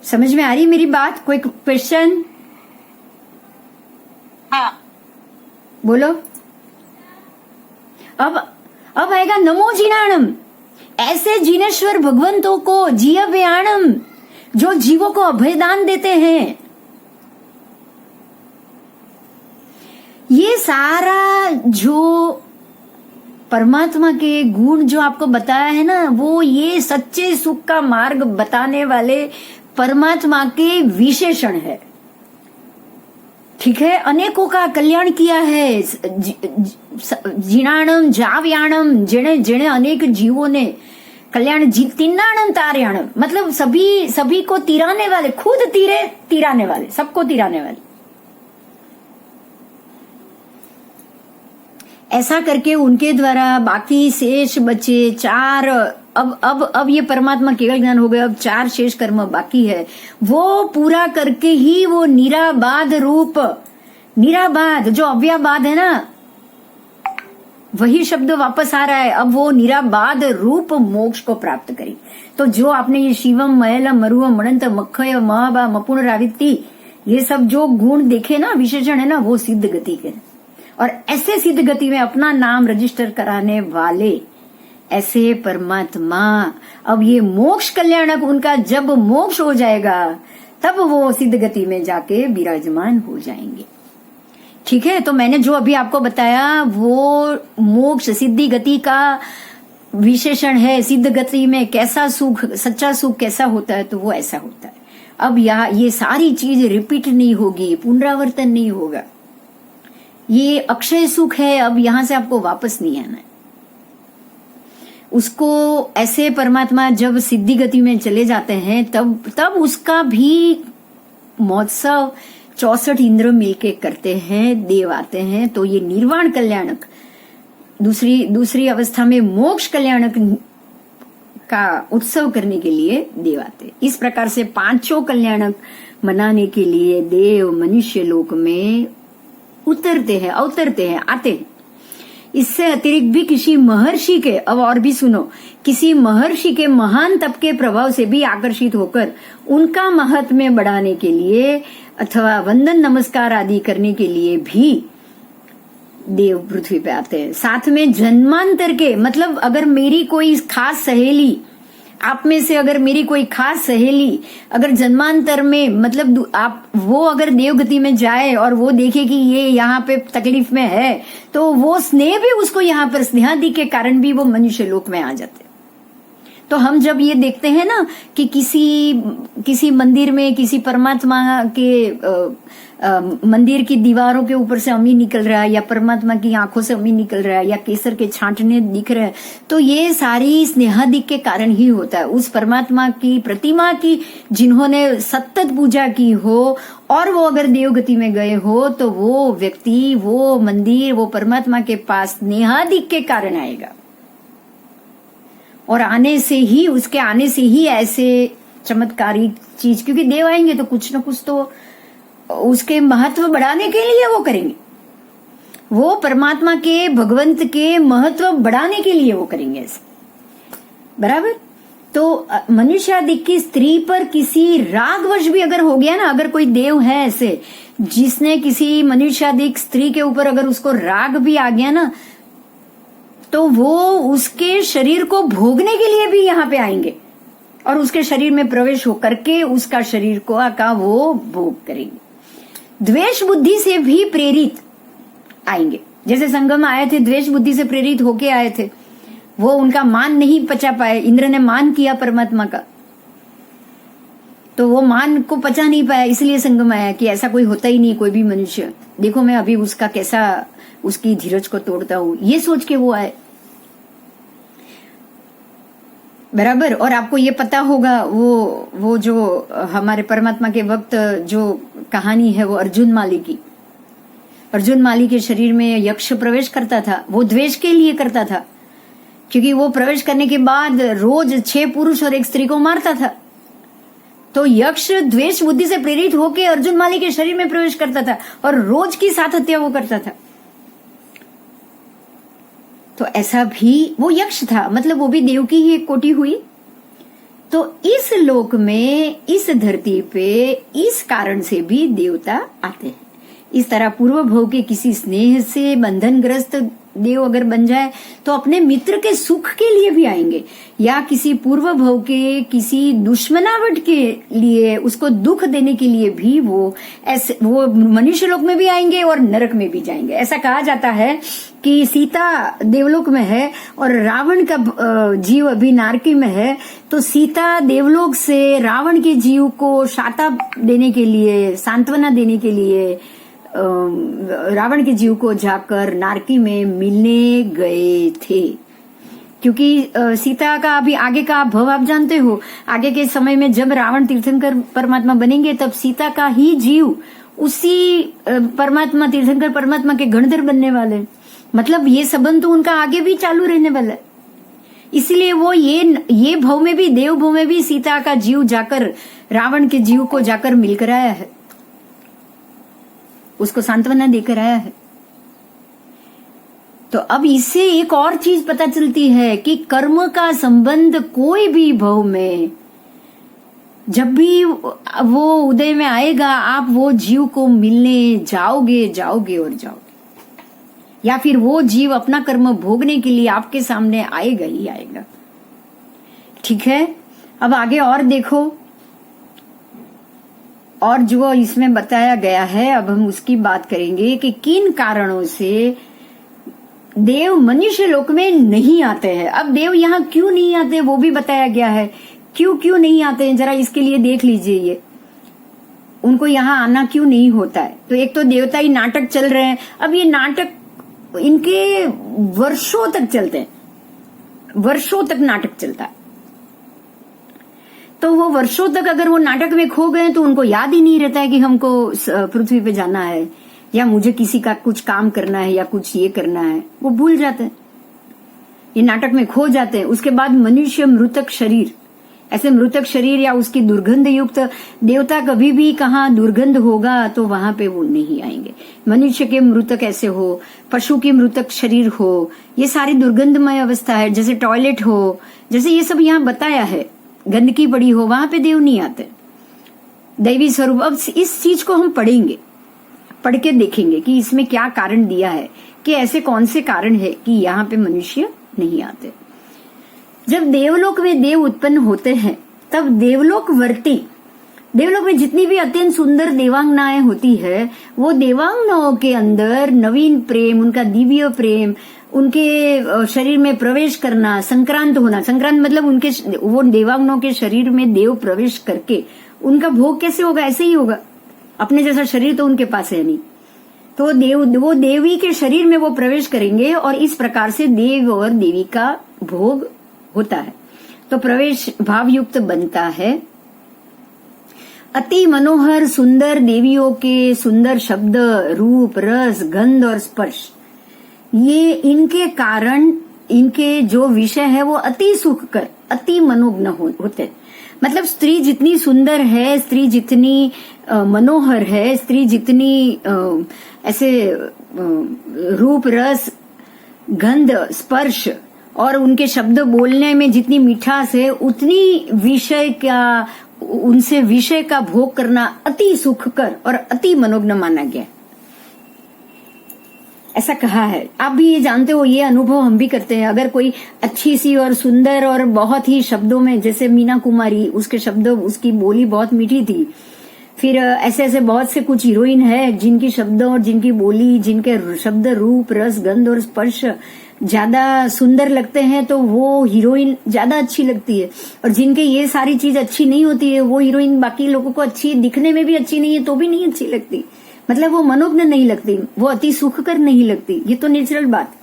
समझ में आ रही मेरी बात? कोई क्वेश्चन? हाँ बोलो। अब आएगा नमो जिनाणम। ऐसे जिनेश्वर भगवंतों को जियव्याणम, जो जीवों को अभयदान देते हैं। ये सारा जो परमात्मा के गुण जो आपको बताया है ना, वो ये सच्चे सुख का मार्ग बताने वाले परमात्मा के विशेषण है। ठीक है, अनेकों का कल्याण किया है। जिणाणम जाव्याणम, जेणे जेणे अनेक जीवों ने कल्याण तिन्नाणम तार्याणम, मतलब सभी को तिराने वाले, खुद तिराने वाले, सबको तिराने वाले। ऐसा करके उनके द्वारा बाकी शेष बचे 4, अब ये परमात्मा केवल ज्ञान हो गया, अब 4 शेष कर्म बाकी है। वो पूरा करके ही वो निराबाध रूप, निराबाध जो अव्याबाद है ना, वही शब्द वापस आ रहा है। अब वो निराबाध रूप मोक्ष को प्राप्त करें। तो जो आपने ये शिवम मयलम मरुवम मणंत मखय महाबा मपुण रावित्ती, ये सब जो गुण देखे ना, विशेषण है ना, वो सिद्ध गति के। और ऐसे सिद्ध गति में अपना नाम रजिस्टर कराने वाले ऐसे परमात्मा, अब ये मोक्ष कल्याणक उनका जब मोक्ष हो जाएगा, तब वो सिद्ध गति में जाके विराजमान हो जाएंगे। ठीक है, तो मैंने जो अभी आपको बताया वो मोक्ष सिद्धि गति का विशेषण है। सिद्ध गति में कैसा सुख, सच्चा सुख कैसा होता है, तो वो ऐसा होता है। अब यहाँ ये सारी चीज रिपीट नहीं होगी, पुनरावर्तन नहीं होगा। ये अक्षय सुख है, अब यहां से आपको वापस नहीं आना है। उसको ऐसे परमात्मा जब सिद्धि गति में चले जाते हैं, तब उसका भी महोत्सव 64 इंद्र मिलके करते हैं, देव आते हैं। तो ये निर्वाण कल्याणक, दूसरी अवस्था में मोक्ष कल्याणक का उत्सव करने के लिए देव आते। इस प्रकार से 5 कल्याणक मनाने के लिए देव मनुष्य लोक में उतरते हैं, अवतरते हैं, आते हैं। इससे अतिरिक्त भी किसी महर्षि के, अब और भी सुनो, किसी महर्षि के महान तप के प्रभाव से भी आकर्षित होकर उनका महत्व बढ़ाने के लिए अथवा वंदन नमस्कार आदि करने के लिए भी देव पृथ्वी पे आते हैं। साथ में जन्मांतर के, मतलब अगर मेरी कोई खास सहेली, आप में से अगर मेरी कोई खास सहेली अगर जन्मांतर में, मतलब आप वो अगर देवगति में जाए और वो देखे कि ये यहाँ पे तकलीफ में है, तो वो स्नेह भी उसको यहाँ पर स्नेहादि के कारण भी वो मनुष्य लोक में आ जाते। तो हम जब ये देखते हैं ना कि किसी मंदिर में किसी परमात्मा के मंदिर की दीवारों के ऊपर से अमी निकल रहा है, या परमात्मा की आंखों से अमी निकल रहा है, या केसर के छांटने दिख रहे हैं, तो ये सारी स्नेहादिक के कारण ही होता है। उस परमात्मा की प्रतिमा की जिन्होंने सतत पूजा की हो और वो अगर देवगति में गए हो, तो वो व्यक्ति, वो मंदिर, वो परमात्मा के पास स्नेहादिक के कारण आएगा। और उसके आने से ही ऐसे चमत्कारी चीज, क्योंकि देव आएंगे तो कुछ न कुछ तो उसके महत्व बढ़ाने के लिए वो करेंगे। वो परमात्मा के, भगवंत के महत्व बढ़ाने के लिए वो करेंगे ऐसे, बराबर। तो मनुष्यादिक की स्त्री पर किसी रागवश भी अगर हो गया ना, अगर कोई देव है ऐसे जिसने किसी मनुष्यादिक स्त्री के ऊपर अगर उसको राग भी आ गया ना, तो वो उसके शरीर को भोगने के लिए भी यहाँ पे आएंगे और उसके शरीर में प्रवेश हो करके उसका शरीर का वो भोग करेंगे। द्वेष बुद्धि से भी प्रेरित आएंगे। जैसे संगम आए थे, द्वेष बुद्धि से प्रेरित होके आए थे, वो उनका मान नहीं पचा पाए। इंद्र ने मान किया परमात्मा का, तो वो मान को पचा नहीं पाया, इसलिए संगम आया कि ऐसा कोई होता ही नहीं, कोई भी मनुष्य, देखो मैं अभी उसका कैसा उसकी धीरज को तोड़ता हूं, ये सोच के वो आए, बराबर। और आपको ये पता होगा वो जो हमारे परमात्मा के वक्त जो कहानी है, वो अर्जुन माली की। अर्जुन माली के शरीर में यक्ष प्रवेश करता था, वो द्वेष के लिए करता था, क्योंकि वो प्रवेश करने के बाद रोज 6 पुरुष और 1 स्त्री को मारता था। तो यक्ष द्वेष बुद्धि से प्रेरित होकर अर्जुन माली के शरीर में प्रवेश करता था और रोज की 7 हत्या वो करता था। तो ऐसा भी वो यक्ष था, मतलब वो भी देव की ही एक कोटि हुई। तो इस लोक में, इस धरती पे, इस कारण से भी देवता आते हैं। इस तरह पूर्व भव के किसी स्नेह से बंधनग्रस्त देव अगर बन जाए तो अपने मित्र के सुख के लिए भी आएंगे, या किसी पूर्व भव के किसी दुश्मनावट के लिए उसको दुख देने के लिए भी वो मनुष्य लोक में भी आएंगे और नरक में भी जाएंगे। ऐसा कहा जाता है कि सीता देवलोक में है और रावण का जीव अभी नारकी में है, तो सीता देवलोक से रावण के जीव को शाता देने के लिए, सांत्वना देने के लिए रावण के जीव को जाकर नारकी में मिलने गए थे। क्योंकि सीता का अभी आगे का भव आप जानते हो, आगे के समय में जब रावण तीर्थंकर परमात्मा बनेंगे तब सीता का ही जीव उसी परमात्मा तीर्थंकर परमात्मा के गणधर बनने वाले, मतलब ये संबंध तो उनका आगे भी चालू रहने वाला है। इसलिए वो ये भव में भी, देव भव में भी सीता का जीव जाकर रावण के जीव को जाकर मिलकर आया है, उसको सांत्वना देकर आया है। तो अब इससे एक और चीज पता चलती है कि कर्म का संबंध कोई भी भव में जब भी वो उदय में आएगा, आप वो जीव को मिलने जाओगे और जाओगे, या फिर वो जीव अपना कर्म भोगने के लिए आपके सामने आएगा ही आएगा। ठीक है, अब आगे और देखो, और जो इसमें बताया गया है अब हम उसकी बात करेंगे कि किन कारणों से देव मनुष्य लोक में नहीं आते हैं। अब देव यहाँ क्यों नहीं आते वो भी बताया गया है, क्यों नहीं आते हैं जरा इसके लिए देख लीजिए। ये उनको यहाँ आना क्यों नहीं होता है, तो एक तो देवता ही नाटक चल रहे हैं। अब ये नाटक इनके वर्षों तक चलते हैं, वर्षों तक नाटक चलता है। तो वो वर्षों तक अगर वो नाटक में खो गए तो उनको याद ही नहीं रहता है कि हमको पृथ्वी पे जाना है या मुझे किसी का कुछ काम करना है या कुछ ये करना है, वो भूल जाते हैं, ये नाटक में खो जाते हैं। उसके बाद मनुष्य मृतक शरीर, ऐसे मृतक शरीर या उसकी दुर्गंध युक्त देवता कभी भी कहाँ दुर्गंध होगा तो वहां पे वो नहीं आएंगे। मनुष्य के मृतक ऐसे हो, पशु की मृतक शरीर हो, ये सारी दुर्गंधमय अवस्था है। जैसे टॉयलेट हो, जैसे ये सब यहाँ बताया है, गंदगी पड़ी हो, वहां पे देव नहीं आते, दैवी स्वरूप। अब इस चीज को हम पढ़ेंगे, पढ़ के देखेंगे कि इसमें क्या कारण दिया है, कि ऐसे कौन से कारण है कि यहाँ पे मनुष्य नहीं आते। जब देवलोक में देव उत्पन्न होते हैं तब देवलोक में जितनी भी अत्यंत सुंदर देवांगनाएं होती है, वो देवांगनाओं के अंदर नवीन प्रेम, उनका दिव्य प्रेम, उनके शरीर में प्रवेश करना, संक्रांत होना, संक्रांत मतलब उनके वो देवांगनाओं के शरीर में देव प्रवेश करके उनका भोग कैसे होगा, ऐसे ही होगा। अपने जैसा शरीर तो उनके पास है नहीं, तो वो देवी के शरीर में वो प्रवेश करेंगे और इस प्रकार से देव और देवी का भोग होता है, तो प्रवेश भाव युक्त बनता है। अति मनोहर सुंदर देवियों के सुंदर शब्द, रूप, रस, गंध और स्पर्श, ये इनके कारण, इनके जो विषय है वो अति सुखकर, अति मनोज्ञ होते। मतलब स्त्री जितनी सुंदर है, स्त्री जितनी मनोहर है, स्त्री जितनी ऐसे रूप, रस, गंध, स्पर्श और उनके शब्द बोलने में जितनी मिठास है, उतनी विषय का, उनसे विषय का भोग करना अति सुखकर और अति मनोज्ञ माना गया, ऐसा कहा है। आप भी ये जानते हो, ये अनुभव हम भी करते हैं। अगर कोई अच्छी सी और सुंदर और बहुत ही शब्दों में, जैसे मीना कुमारी, उसके शब्द, उसकी बोली बहुत मीठी थी। फिर ऐसे ऐसे बहुत से कुछ हीरोइन है जिनकी शब्द और जिनकी बोली, जिनके शब्द, रूप, रस, गंध और स्पर्श ज्यादा सुंदर लगते हैं, तो वो हीरोइन ज्यादा अच्छी लगती है। और जिनके ये सारी चीज अच्छी नहीं होती है, वो हीरोइन बाकी लोगों को अच्छी, दिखने में भी अच्छी नहीं है तो भी नहीं अच्छी लगती, मतलब वो मनोज्ञ नहीं लगती, वो अति सुखकर नहीं लगती। ये तो नेचुरल बात।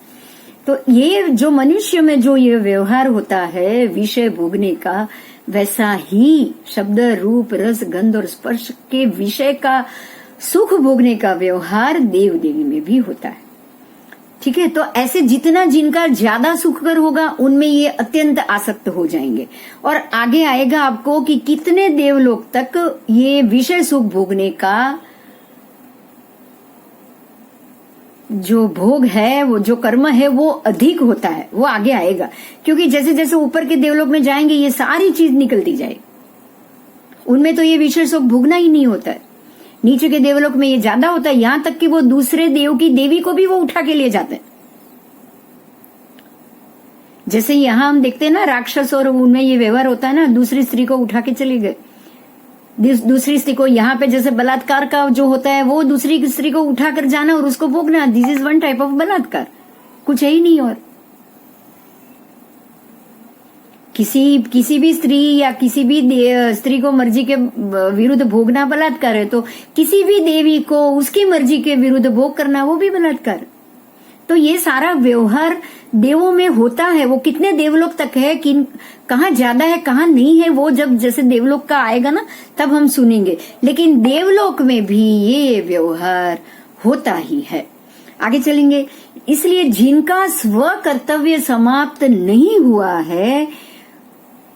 तो ये जो मनुष्य में जो ये व्यवहार होता है विषय भोगने का, वैसा ही शब्द, रूप, रस, गंध और स्पर्श के विषय का सुख भोगने का व्यवहार देव देवी में भी होता है। ठीक है, तो ऐसे जितना जिनका ज्यादा सुखकर होगा उनमें ये अत्यंत आसक्त हो जाएंगे। और आगे आएगा आपको कि कितने देवलोक तक ये विषय सुख भोगने का जो भोग है, वो जो कर्म है वो अधिक होता है, वो आगे आएगा। क्योंकि जैसे जैसे ऊपर के देवलोक में जाएंगे ये सारी चीज निकलती जाएगी, उनमें तो ये विषय सुख भोगना ही नहीं होता है। नीचे के देवलोक में ये ज्यादा होता है, यहां तक कि वो दूसरे देव की देवी को भी वो उठा के ले जाते हैं। जैसे यहाँ हम देखते हैं ना राक्षस और उनमें ये व्यवहार होता है ना, दूसरी स्त्री को उठा के चले गए, दूसरी स्त्री को, यहाँ पे जैसे बलात्कार का जो होता है वो दूसरी स्त्री को उठाकर जाना और उसको भोगना, this is one type of बलात्कार, कुछ है ही नहीं। और किसी भी स्त्री या किसी भी स्त्री को मर्जी के विरुद्ध भोगना बलात्कार है, तो किसी भी देवी को उसकी मर्जी के विरुद्ध भोग करना वो भी बलात्कार। तो ये सारा व्यवहार देवों में होता है। वो कितने देवलोक तक है, कि कहाँ ज्यादा है कहाँ नहीं है, वो जब जैसे देवलोक का आएगा ना तब हम सुनेंगे, लेकिन देवलोक में भी ये व्यवहार होता ही है। आगे चलेंगे। इसलिए जिनका स्व कर्तव्य समाप्त नहीं हुआ है,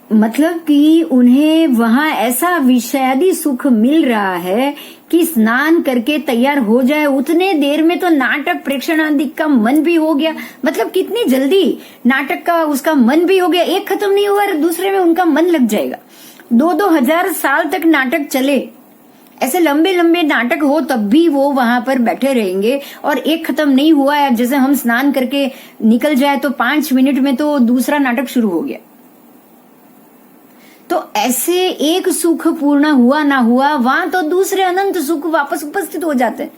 मतलब कि उन्हें वहां ऐसा विषयादि सुख मिल रहा है कि स्नान करके तैयार हो जाए उतने देर में तो नाटक प्रेक्षण आदि का मन भी हो गया। मतलब कितनी जल्दी नाटक का उसका मन भी हो गया, एक खत्म नहीं हुआ दूसरे में उनका मन लग जाएगा। 2-2 हजार साल तक नाटक चले, ऐसे लंबे लंबे नाटक हो तब भी वो वहां पर बैठे रहेंगे और एक खत्म नहीं हुआ है। जैसे हम स्नान करके निकल जाए तो 5 मिनट में तो दूसरा नाटक शुरू हो गया। तो ऐसे एक सुख पूर्ण हुआ ना हुआ, वहां तो दूसरे अनंत सुख वापस उपस्थित हो जाते हैं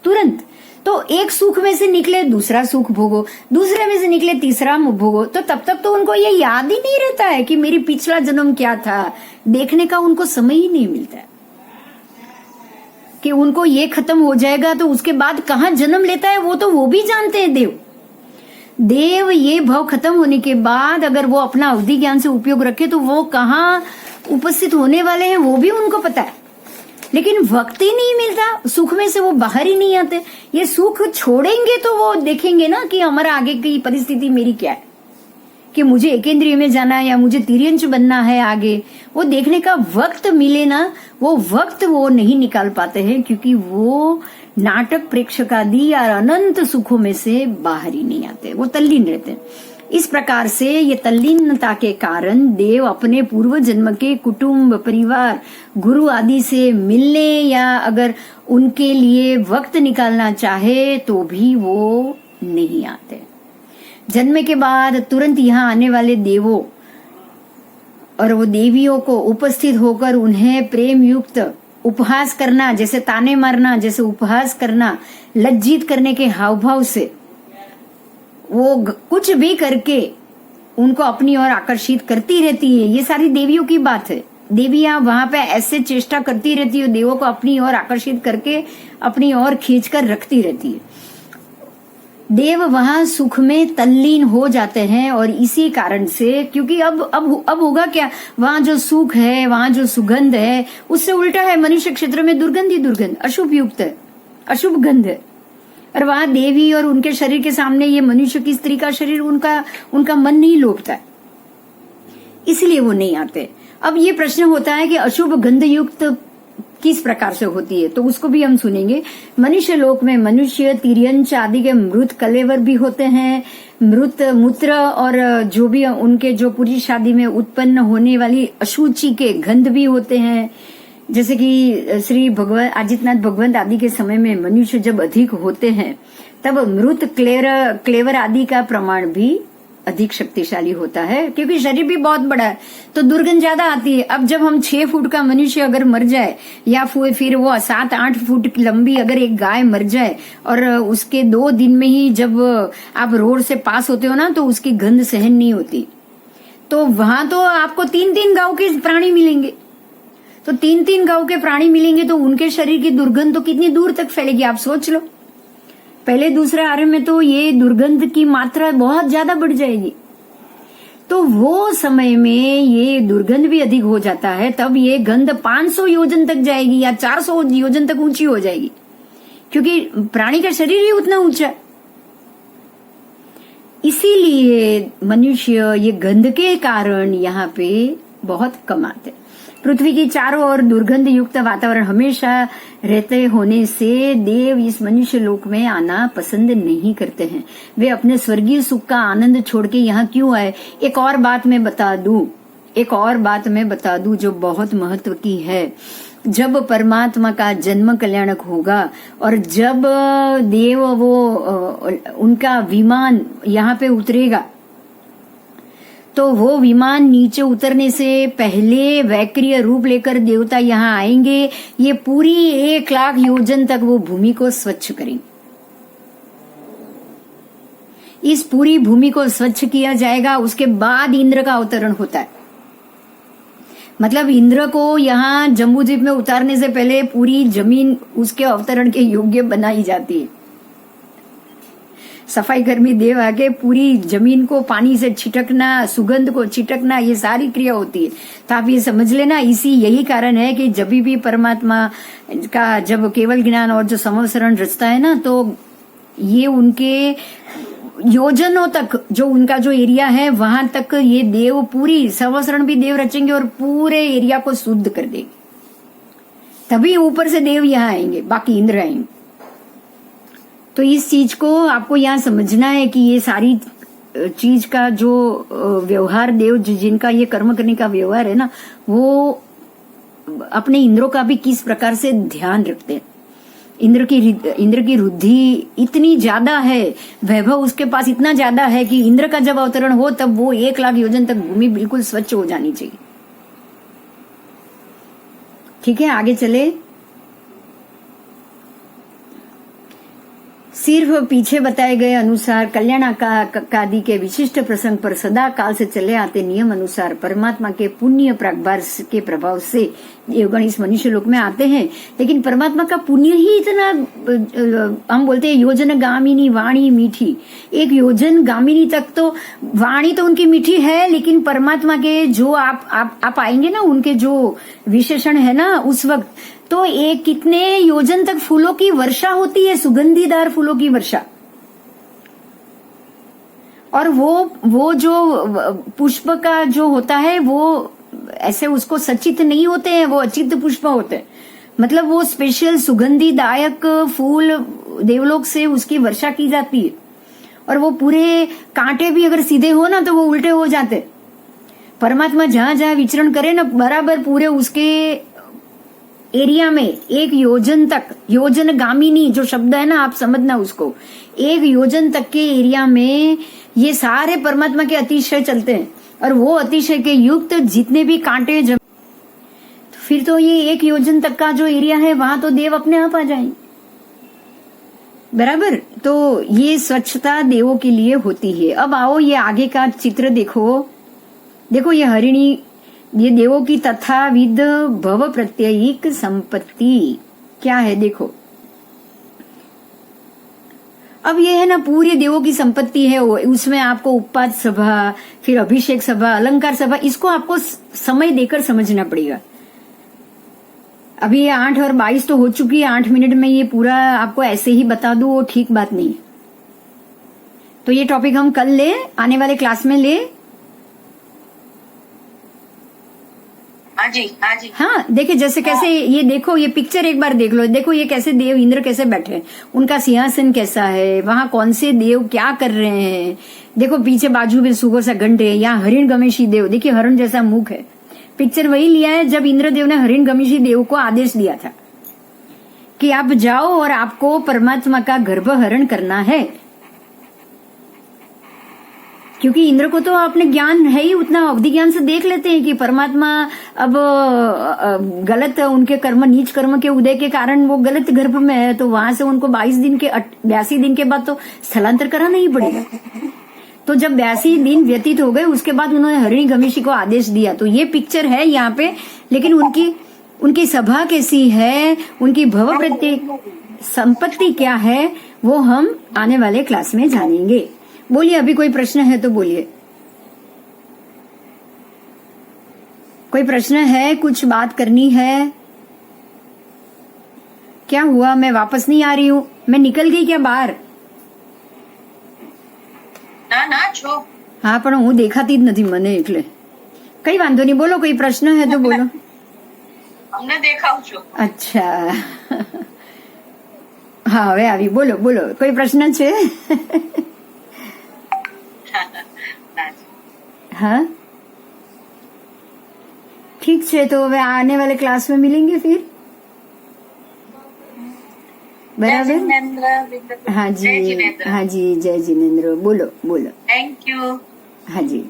तुरंत। तो एक सुख में से निकले दूसरा सुख भोगो, दूसरे में से निकले तीसरा भोगो, तो तब तक तो उनको ये याद ही नहीं रहता है कि मेरी पिछला जन्म क्या था, देखने का उनको समय ही नहीं मिलता है कि उनको ये खत्म हो जाएगा तो उसके बाद कहाँ जन्म लेता है, वो भी जानते हैं देव ये भाव खत्म होने के बाद अगर वो अपना अवधि ज्ञान से उपयोग रखे तो वो कहाँ उपस्थित होने वाले हैं वो भी उनको पता है, लेकिन वक्त ही नहीं मिलता, सुख में से वो बाहर ही नहीं आते। ये सुख छोड़ेंगे तो वो देखेंगे ना कि हमारा आगे की परिस्थिति मेरी क्या है, कि मुझे एकेंद्रिय में जाना है या मुझे तिर्यंच बनना है, आगे वो देखने का वक्त मिले ना, वो वक्त वो नहीं निकाल पाते हैं क्योंकि वो नाटक प्रेक्षकादि या अनंत सुखों में से बाहर ही नहीं आते, वो तल्लीन रहते हैं। इस प्रकार से ये तल्लीनता के कारण देव अपने पूर्व जन्म के कुटुंब परिवार गुरु आदि से मिलने या अगर उनके लिए वक्त निकालना चाहे तो भी वो नहीं आते। जन्म के बाद तुरंत यहाँ आने वाले देवों और वो देवियों को उपस्थित होकर उन्हें प्रेम युक्त उपहास करना, जैसे ताने मारना, जैसे उपहास करना, लज्जित करने के हाव भाव से वो कुछ भी करके उनको अपनी ओर आकर्षित करती रहती है। ये सारी देवियों की बात है। देवियां वहां पे ऐसे चेष्टा करती रहती है, देवों को अपनी ओर आकर्षित करके अपनी ओर खींचकर रखती रहती है। देव वहां सुख में तल्लीन हो जाते हैं और इसी कारण से, क्योंकि अब होगा क्या, वहां जो सुख है, वहां जो सुगंध है उससे उल्टा है, मनुष्य क्षेत्र में दुर्गंध ही दुर्गंध, अशुभ युक्त है, अशुभ गंध है। और वहां देवी और उनके शरीर के सामने ये मनुष्य की स्त्री का शरीर उनका मन नहीं लोभता है, इसलिए वो नहीं आते। अब ये प्रश्न होता है कि अशुभ गंध युक्त किस प्रकार से होती है, तो उसको भी हम सुनेंगे। मनुष्य लोक में मनुष्य तिर्यंच आदि के मृत कलेवर भी होते हैं, मृत मूत्र और जो भी उनके जो पुरुष आदि में उत्पन्न होने वाली अशुचि के गंध भी होते हैं। जैसे कि श्री भगवत आदित्यनाथ भगवंत आदि के समय में मनुष्य जब अधिक होते हैं तब मृत क्लेवर आदि का प्रमाण भी अधिक शक्तिशाली होता है, क्योंकि शरीर भी बहुत बड़ा है तो दुर्गंध ज्यादा आती है। अब जब हम 6 फुट का मनुष्य अगर मर जाए या फिर वो 7-8 फुट लंबी अगर एक गाय मर जाए और उसके 2 दिन में ही जब आप रोड से पास होते हो ना तो उसकी गंध सहन नहीं होती, तो वहां तो आपको 3-3 गांव के प्राणी मिलेंगे, तो 3-3 गांव के प्राणी मिलेंगे तो उनके शरीर की दुर्गंध तो कितनी दूर तक फैलेगी, आप सोच लो। पहले दूसरे आर्य में तो ये दुर्गंध की मात्रा बहुत ज्यादा बढ़ जाएगी, तो वो समय में ये दुर्गंध भी अधिक हो जाता है, तब ये गंध 500 योजन तक जाएगी या 400 योजन तक ऊंची हो जाएगी, क्योंकि प्राणी का शरीर ही उतना ऊंचा है। इसीलिए मनुष्य ये गंध के कारण यहाँ पे बहुत कम आते। पृथ्वी की चारों ओर दुर्गंध युक्त वातावरण हमेशा रहते होने से देव इस मनुष्य लोक में आना पसंद नहीं करते हैं। वे अपने स्वर्गीय सुख का आनंद छोड़ के यहाँ क्यों आए। एक और बात मैं बता दूं जो बहुत महत्व की है। जब परमात्मा का जन्म कल्याणक होगा और जब देव वो उनका विमान यहाँ पे उतरेगा तो वो विमान नीचे उतरने से पहले वैक्रिय रूप लेकर देवता यहाँ आएंगे। ये पूरी 1,00,000 योजन तक वो भूमि को स्वच्छ करेंगे। इस पूरी भूमि को स्वच्छ किया जाएगा, उसके बाद इंद्र का अवतरण होता है। मतलब इंद्र को यहाँ जम्बूद्वीप में उतारने से पहले पूरी जमीन उसके अवतरण के योग्य बनाई जाती है। सफाई कर्मी देव आके पूरी जमीन को पानी से छिटकना, सुगंध को छिटकना, ये सारी क्रिया होती है। तो आप ये समझ लेना, यही कारण है कि जब भी परमात्मा का जब केवल ज्ञान और जो समवसरण रचता है ना, तो ये उनके योजनों तक, जो उनका जो एरिया है वहां तक ये देव पूरी समवसरण भी देव रचेंगे और पूरे एरिया को शुद्ध कर देंगे। तभी ऊपर से देव यहाँ आएंगे, बाकी इंद्र आएंगे। तो इस चीज को आपको यहाँ समझना है कि ये सारी चीज का जो व्यवहार देव जिनका ये कर्म करने का व्यवहार है ना, वो अपने इंद्रों का भी किस प्रकार से ध्यान रखते हैं। इंद्र की रुद्धि इतनी ज्यादा है, वैभव उसके पास इतना ज्यादा है कि इंद्र का जब अवतरण हो तब वो 1,00,000 योजन तक भूमि बिल्कुल स्वच्छ हो जानी चाहिए। ठीक है, आगे चले। सिर्फ पीछे बताए गए अनुसार कल्याणादि के विशिष्ट प्रसंग पर सदा काल से चले आते नियम अनुसार परमात्मा के पुण्य प्रागभार के प्रभाव से देवगण इस मनुष्य लोक में आते हैं। लेकिन परमात्मा का पुण्य ही इतना, हम बोलते हैं योजन गामिनी वाणी मीठी। एक योजन गामिनी तक तो वाणी तो उनकी मीठी है, लेकिन परमात्मा के जो आप आएंगे ना, उनके जो विशेषण है ना उस वक्त, तो एक कितने योजन तक फूलों की वर्षा होती है, सुगंधीदार फूलों की वर्षा। और वो जो पुष्प का जो होता है वो ऐसे उसको सचित नहीं होते हैं, वो अचित पुष्प होते हैं। मतलब वो स्पेशल सुगंधीदायक फूल देवलोक से उसकी वर्षा की जाती है। और वो पूरे कांटे भी अगर सीधे हो ना तो वो उल्टे हो जाते। परमात्मा जहां जहां विचरण करे ना, बराबर पूरे उसके एरिया में 1 योजन तक, योजन गामिनी जो शब्द है ना, आप समझना उसको, 1 योजन तक के एरिया में ये सारे परमात्मा के अतिशय चलते हैं। और वो अतिशय के युक्त जितने भी कांटे फिर तो ये 1 योजन तक का जो एरिया है वहां तो देव अपने आप आ जाएंगे। बराबर। तो ये स्वच्छता देवों के लिए होती है। अब आओ ये आगे का चित्र देखो। देखो ये हरिणी, ये देवों की तथाविध भव प्रत्ययिक संपत्ति क्या है देखो। अब ये है ना पूरे देवों की संपत्ति है, उसमें आपको उपपाद सभा, फिर अभिषेक सभा, अलंकार सभा, इसको आपको समय देकर समझना पड़ेगा। अभी ये 8 और 22 तो हो चुकी है, 8 मिनट में ये पूरा आपको ऐसे ही बता दूं वो ठीक बात नहीं। तो ये टॉपिक हम कल ले, आने वाले क्लास में ले। हाँ जी, हाँ जी। हाँ, देखिए जैसे कैसे ये देखो, ये पिक्चर एक बार देख लो। देखो ये कैसे देव इंद्र कैसे बैठे हैं, उनका सिंहासन कैसा है, वहां कौन से देव क्या कर रहे हैं। देखो पीछे बाजू में सुगो सा घंटे है, यहाँ हरिण गमेशी देव, देखिए हरण जैसा मुख है। पिक्चर वही लिया है जब इंद्रदेव ने हरिण गमेशी देव को आदेश दिया था कि आप जाओ और आपको परमात्मा का गर्भ हरण करना है। क्योंकि इंद्र को तो अपने ज्ञान है ही उतना, अवधि ज्ञान से देख लेते हैं कि परमात्मा अब गलत उनके कर्म, नीच कर्म के उदय के कारण वो गलत गर्भ में है, तो वहां से उनको 82 दिन के बाद तो स्थलांतर कराना ही पड़ेगा। तो जब 82 दिन व्यतीत हो गए उसके बाद उन्होंने हरिणी गमेशी को आदेश दिया। तो ये पिक्चर है यहाँ पे, लेकिन उनकी सभा कैसी है, उनकी भव प्रत्येक संपत्ति क्या है, वो हम आने वाले क्लास में जानेंगे। बोलिए, अभी कोई प्रश्न है तो बोलिए। कोई प्रश्न है, कुछ बात करनी है? क्या हुआ, मैं वापस नहीं आ रही हूँ, मैं निकल गई क्या बाहर? ના છો। હા પણ હું દેખાતી જ નથી મને, એટલે કઈ વાંધો નહીં, બોલો કોઈ પ્રશ્ન है तो बोलो। અમને દેખાવ છો। अच्छा હા હવે આવી, બોલો બોલો, કોઈ પ્રશ્ન છે? हाँ ठीक है, तो वे आने वाले क्लास में मिलेंगे फिर, बराबर? हाँ जी, हाँ जी, जय जिनेन्द्र। बोलो बोलो। Thank you. हाँ जी।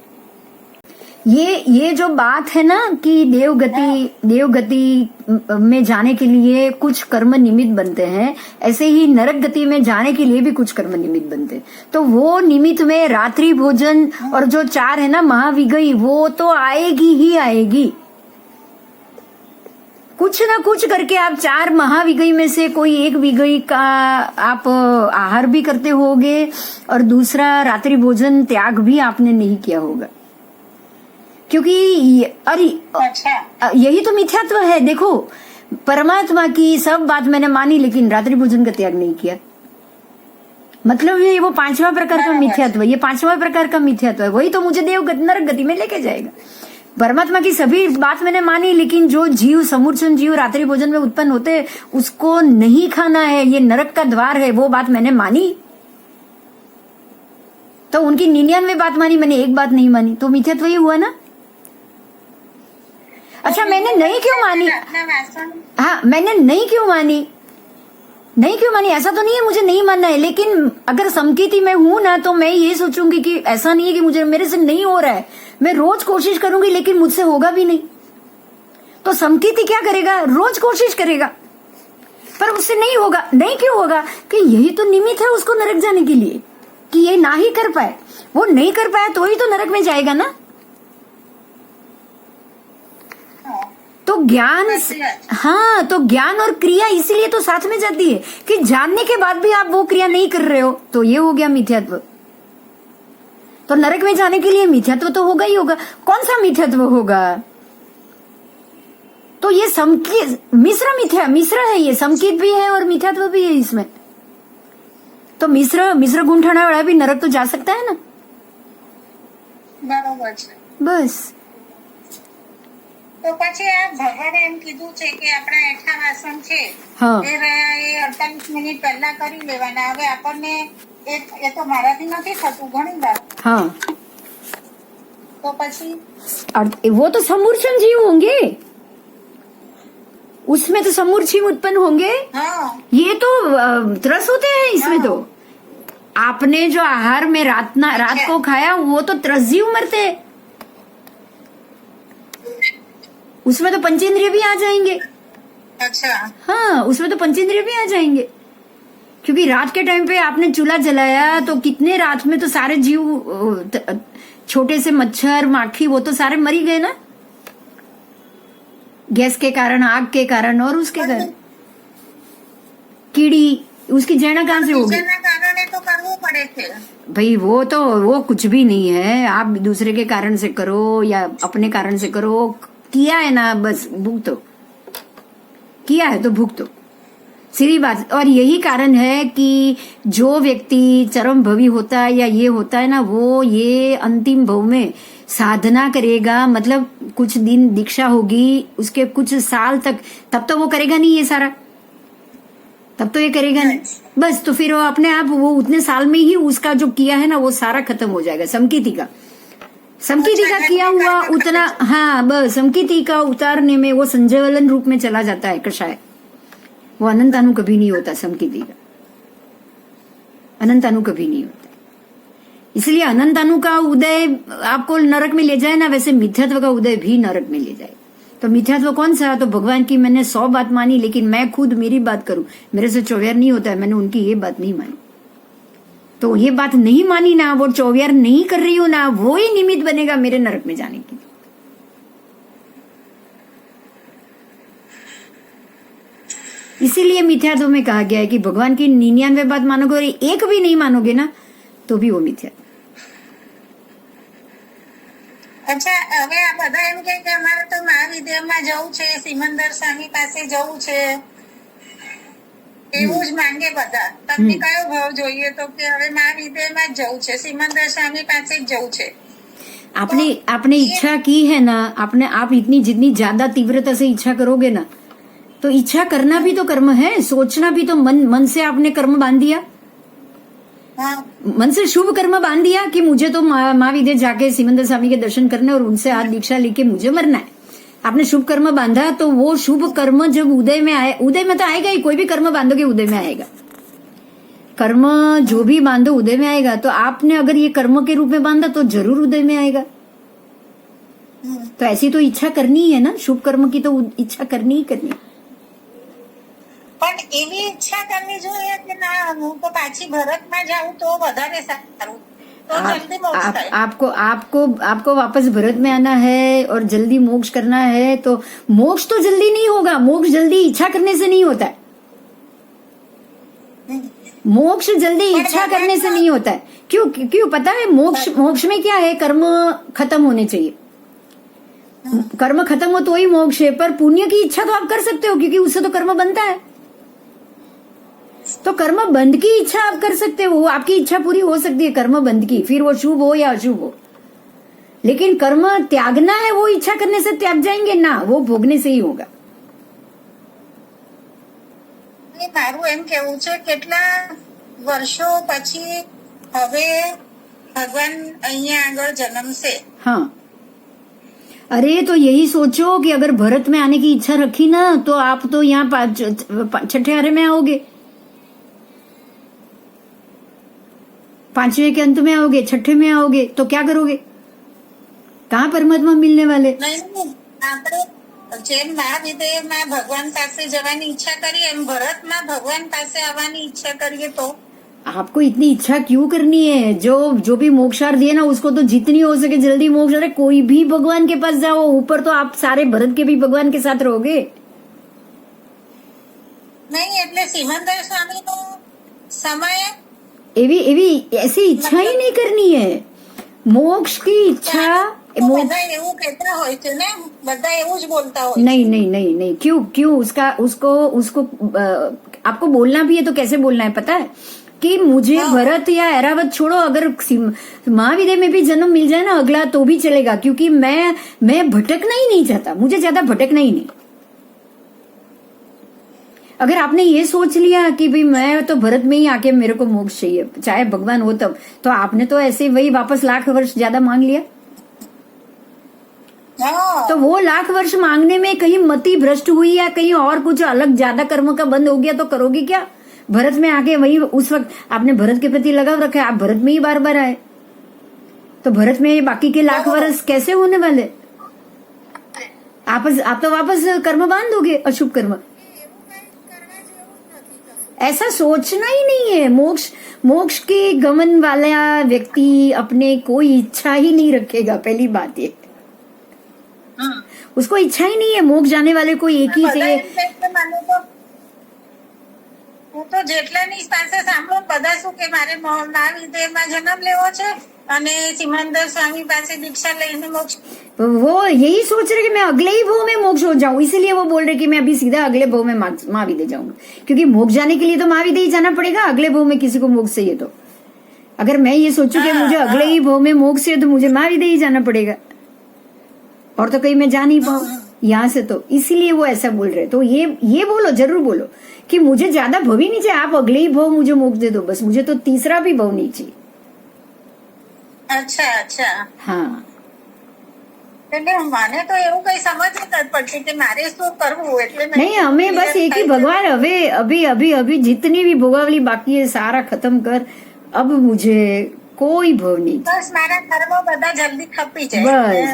ये जो बात है ना कि देवगति में जाने के लिए कुछ कर्म निमित्त बनते हैं, ऐसे ही नरक गति में जाने के लिए भी कुछ कर्म निमित्त बनते हैं। तो वो निमित्त में रात्रि भोजन और जो 4 है ना महाविगई, वो तो आएगी ही आएगी। कुछ ना कुछ करके आप 4 महाविगई में से कोई एक विगई का आप आहार भी करते होगे और दूसरा रात्रि भोजन त्याग भी आपने नहीं किया होगा, क्योंकि अरे अच्छा, यही तो मिथ्यात्व है। देखो, परमात्मा की सब बात मैंने मानी लेकिन रात्रि भोजन का त्याग नहीं किया, मतलब ये वो 5वां प्रकार का मिथ्यात्व, ये 5वां प्रकार का मिथ्यात्व है। वही तो मुझे नरक गति में लेके जाएगा। परमात्मा की सभी बात मैंने मानी, लेकिन जो जीव समूर्छन जीव रात्रि भोजन में उत्पन्न होते उसको नहीं खाना है, ये नरक का द्वार है, वो बात मैंने मानी। तो उनकी 99 बात मानी, मैंने एक बात नहीं मानी, तो मिथ्यात्व ही हुआ ना। अच्छा, मैंने नहीं क्यों मानी? हाँ, मैंने नहीं क्यों मानी ऐसा तो नहीं है मुझे नहीं मानना है, लेकिन अगर समकीति में हूं ना तो मैं ये सोचूंगी कि ऐसा नहीं है कि मुझे मेरे से नहीं हो रहा है, मैं रोज कोशिश करूंगी लेकिन मुझसे होगा भी नहीं। तो समकीति क्या करेगा? रोज कोशिश करेगा पर उससे नहीं होगा। नहीं क्यों होगा? कि यही तो निमित्त है उसको नरक जाने के लिए, कि ये ना ही कर पाए। वो नहीं कर पाया तो ही तो नरक में जाएगा ना। तो ज्ञान, हाँ, तो ज्ञान और क्रिया इसीलिए तो साथ में जाती है कि जानने के बाद भी आप वो क्रिया नहीं कर रहे हो, तो ये हो गया मिथ्यात्व। तो नरक में जाने के लिए मिथ्यात्व तो होगा ही होगा। कौन सा मिथ्यात्व होगा? तो ये मिश्र है, ये समकीत भी है और मिथ्यात्व भी है इसमें। तो मिश्र गुंठाना वाला भी नरक तो जा सकता है ना। બરોબર છે। बस। તો પછી આ ભગવાને એમ કીધું છે કે આપણા એઠા વાસણ છે હા, એ રહ્યા એ 48 મિનિટ પહેલા કરી લેવાના। હવે આપણને એ તો મારાથી નથી થતું ઘણી વાર, हाँ, તો પછી और वो तो समूर्छन जीव होंगे, उसमें तो समूर्छिम उत्पन्न होंगे। हाँ ये तो त्रस होते हैं इसमें। तो आपने जो आहार में रात को खाया वो तो त्रस जीव मरते हैं, उसमें तो पंचेंद्रिय भी आ जाएंगे। अच्छा, हाँ, उसमें तो पंचेंद्रिय भी आ जाएंगे, क्योंकि रात के टाइम पे आपने चूल्हा जलाया तो कितने रात में तो सारे जीव, छोटे से मच्छर माखी वो तो सारे मर ही गए ना, गैस के कारण, आग के कारण और उसके कारण कीड़ी, उसकी जैना कहाँ से होगी? બીજાના કારણે તો કરવું પડે છે। भाई वो कुछ भी नहीं है। आप दूसरे के कारण से करो या अपने कारण से करो, किया है ना, बस भुगतो, किया है तो भुगतो, सीधी बात। और यही कारण है कि जो व्यक्ति चरम भवी होता है या ये होता है ना, वो ये अंतिम भव में साधना करेगा, मतलब कुछ दिन दीक्षा होगी, उसके कुछ साल तक, तब तो वो करेगा नहीं ये सारा, तब तो ये करेगा नहीं। बस, तो फिर वो अपने आप वो उतने साल में ही उसका जो किया है ना वो सारा खत्म हो जाएगा। समकीति का किया हुआ उतना, हाँ बस, समकीति का उतारने में वो संजयवलन रूप में चला जाता है कषाय। वो अनंतानु कभी नहीं होता, समकीति का अनंतानु कभी नहीं होता। इसलिए अनंतानु का उदय आपको नरक में ले जाए ना, वैसे मिथ्यात्व का उदय भी नरक में ले जाए। तो मिथ्यात्व कौन सा? तो भगवान की मैंने 100 बात मानी, लेकिन मैं खुद मेरी बात करूं, मेरे से चौव्यार नहीं होता है, मैंने उनकी ये बात नहीं मानी। तो ये बात नहीं मानी ना, वो चौव्यार नहीं कर रही हूं ना, वो ही निमित्त बनेगा मेरे नरक में जाने की। इसीलिए मिथ्यात्व में कहा गया है कि भगवान की 99 बात मानोगे और एक भी नहीं मानोगे ना तो भी वो मिथ्या। અચ્છા, હવે આ બધા એમ કહે કે અમારે તો મહાવિદ્યામાં જવું છે, સિમંદર સ્વામી પાસે જવું છે, એવું જ માંગે બધા। તમને કયો ભાવ જોઈએ? તો કે હવે મહાવિદ્યામાં જ જવું છે, સિમંદર સ્વામી પાસે જ જવું છે। आपने इच्छा की है ना, आप इतनी जितनी ज्यादा तीव्रता से इच्छा करोगे ना, तो इच्छा करना भी तो कर्म है, सोचना भी तो मन से आपने कर्म बांध दिया, मन से शुभ कर्म बांध दिया कि मुझे तो महाविद्या जाके सिमंदर स्वामी के दर्शन करने और उनसे हाथ दीक्षा लेके मुझे मरना है। आपने शुभ कर्म बांधा, तो वो शुभ कर्म जब उदय में आए, उदय में तो आएगा ही, कोई भी कर्म बांधोगे उदय में आएगा, कर्म जो भी बांधो उदय में आएगा। तो आपने अगर ये कर्म के रूप में बांधा तो जरूर उदय में आएगा। तो ऐसी तो इच्छा करनी है ना, शुभ कर्म की तो इच्छा करनी ही करनी। પણ એવી ઈચ્છા કરવી જોઈએ કે ના હું તો પાછી ભરતમાં જાઉં તો વધારે સારું, તો જલ્દી મોક્ષ થાય। आपको आपको आपको वापस भरत में आना है और जल्दी मोक्ष करना है, तो मोक्ष तो जल्दी नहीं होगा। मोक्ष जल्दी इच्छा करने से नहीं होता है। मोक्ष जल्दी इच्छा करने से नहीं होता है। क्यों क्यों पता है? मोक्ष मोक्ष में क्या है? कर्म खत्म होने चाहिए। कर्म खत्म हो तो ही मोक्ष है। पर पुण्य की इच्छा तो आप कर सकते हो, क्योंकि उससे तो कर्म बनता है। तो कर्म बंद की इच्छा आप कर सकते हो, आपकी इच्छा पूरी हो सकती है कर्म बंद की, फिर वो शुभ हो या अशुभ हो। लेकिन कर्म त्यागना है, वो इच्छा करने से त्याग जाएंगे ना, वो भोगने से ही होगा। મારું એમ કેવું છે કેટલા વર્ષો પછી હવે ભગવાન અહીંયા આગળ જન્મશે। हाँ, अरे तो यही सोचो कि अगर भरत में आने की इच्छा रखी ना, तो आप तो यहाँ छठे आरे में आओगे, पांचवे के अंत में आओगे, छठे में आओगे, तो क्या करोगे? कहाँ परमात्मा मिलने वाले? નહીં આપણે જેમ મહાવિદ્યમાં ભગવાન પાસે જવાની ઈચ્છા કરીએ એમ ભરતમાં ભગવાન પાસે આવવાની ઈચ્છા કરીએ તો आपको इतनी इच्छा क्यों करनी है? जो भी मोक्षार्थ है ना, उसको तो जितनी हो सके जल्दी मोक्ष। अरे कोई भी भगवान के पास जाओ, ऊपर तो आप सारे भरत के भी भगवान के साथ रहोगे। નહીં એટલે સિમંદર સ્વામીનો समय एवी एवी ऐसी इच्छा ही नहीं करनी है। मोक्ष की इच्छा બધા એવું કહેતા હોય છે ને, બધા એવું જ બોલતા હોય છે। नहीं नहीं नहीं नहीं, क्यों क्यों उसका उसको उसको आपको बोलना भी है तो कैसे बोलना है पता है? कि मुझे भरत या ऐरावत छोड़ो, अगर महाविद्या में भी जन्म मिल जाए ना अगला तो भी चलेगा, क्योंकि मैं भटकना ही नहीं चाहता, मुझे ज्यादा भटकना ही नहीं। अगर आपने ये सोच लिया कि भाई मैं तो भरत में ही आके मेरे को मोक्ष चाहिए, चाहे भगवान हो तब, तो आपने तो ऐसे वही वापस लाख वर्ष ज्यादा मांग लिया। हाँ तो वो लाख वर्ष मांगने में कहीं मति भ्रष्ट हुई या कहीं और कुछ अलग ज्यादा कर्म का बंद हो गया तो करोगे क्या? भरत में आके वही उस वक्त आपने भरत के प्रति लगाव रखा है, आप भरत में ही बार बार आए, तो भरत में बाकी के लाख वर्ष कैसे होने वाले? आप तो वापस कर्म बांधोगे, अशुभ कर्म। ऐसा सोचना ही नहीं है। मोक्ष के गमन वाला व्यक्ति अपने कोई इच्छा ही नहीं रखेगा। पहली बात ये, उसको इच्छा ही नहीं है। मोक्ष जाने वाले को एक ही चाहिए। હું તો જેટલાની પાસે સાંભળું બધા શું કે મારે મહાવિદ્યામાં જન્મ લેવો છે અને સિમંદર સ્વામી પાસે दीक्षा લઈને મોક્ષ। वो यही सोच रहे कि मैं अगले ही भव में मोक्ष हो जाऊं, इसीलिए वो बोल रहे कि मैं अभी सीधा अगले भव में महाविद्या जाऊंगा, क्योंकि मोक्ष जाने के लिए तो महाविद्या ही जाना पड़ेगा। अगले भव में किसी को मोक्ष चाहिए तो, अगर मैं ये सोचूं कि मुझे अगले ही भव में मोक्ष है तो मुझे महाविद्या ही जाना पड़ेगा, और तो कहीं मैं जा नहीं पाऊं यहाँ से। तो इसीलिए वो ऐसा बोल रहे। तो ये बोलो, जरूर बोलो कि मुझे ज्यादा भव ही नहीं चाहिए, आप अगले ही भव मुझे मोक्ष दे दो बस, मुझे तो तीसरा भी भव नहीं चाहिए। अच्छा अच्छा हाँ, એટલે મને તો એવું કઈ સમજ જ નથી પડતી કે મારે શું કરવું, એટલે नहीं हमें बस एक ही भगवान, अभी जितनी भी भोगावली बाकी है सारा खत्म कर, अब मुझे कोई भव नहीं। બસ મારા કર્મો બધા જલ્દી ખપી જાય,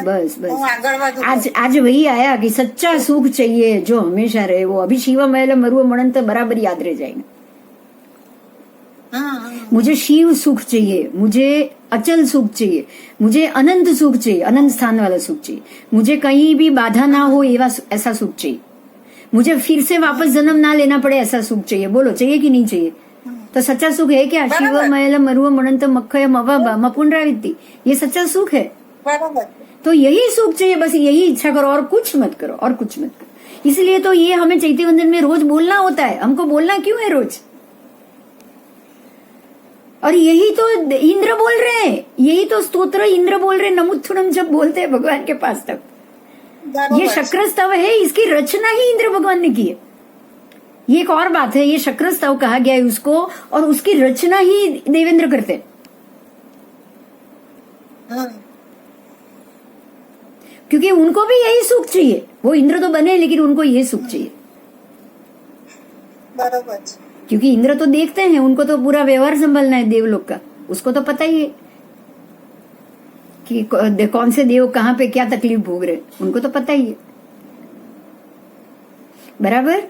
बस बस હું बस આગળ વધું। आज वही आया कि सच्चा सुख चाहिए जो हमेशा रहे। वो अभी शिव महल मरुआ मणन तो बराबर याद रह जाएंगे। मुझे शिव सुख चाहिए, मुझे अचल सुख चाहिए, मुझे अनंत सुख चाहिए, अनंत स्थान वाला सुख चाहिए, मुझे कहीं भी बाधा ना हो ऐसा सुख चाहिए, मुझे फिर से वापस जन्म ना लेना पड़े ऐसा सुख चाहिए। बोलो चाहिए कि नहीं चाहिए? तो सच्चा सुख है क्या? शिव महल मरुआ मणंत मक्खय मवा मपुनरावित्ति, ये सच्चा सुख है। બરોબર। तो यही सुख चाहिए, बस यही इच्छा करो, और कुछ मत करो, और कुछ मत करो। इसलिए तो ये हमें चैत्य वंदन में रोज बोलना होता है। हमको बोलना क्यों है रोज? और यही तो इंद्र बोल रहे हैं, यही तो स्तोत्र इंद्र बोल रहे हैं। नमुत्थुनम जब बोलते हैं भगवान के पास तक, ये शक्र स्तव है, इसकी रचना ही इंद्र भगवान ने की है। ये एक और बात है, ये शक्र स्तव कहा गया है उसको, और उसकी रचना ही देवेंद्र करते हैं। क्योंकि उनको भी यही सुख चाहिए। वो इंद्र तो बने लेकिन उनको ये सुख चाहिए, બરોબર। क्योंकि इंद्र तो देखते हैं, उनको तो पूरा व्यवहार संभालना है देवलोक का, उसको तो पता ही है कि कौन से देव कहाँ पे क्या तकलीफ भोग रहे, उनको तो पता ही है। બરાબર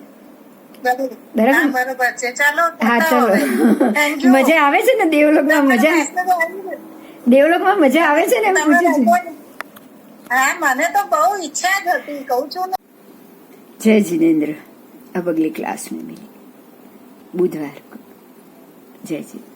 હા, બરોબર છે. ચાલો હા બતાવો હવે. ચલો Thank you. મજા આવે છે ને દેવલોકમાં? મજા દેવલોકમાં મજા આવે છે ને એમ તમે પૂછે છે. લોકો- હા, મને તો બહુ ઈચ્છા જ હતી, કઉ છું ને. जय जिनेन्द्र। अब अगली क्लास में मिलेंगे बुधवार को। जय जिनेन्द्र।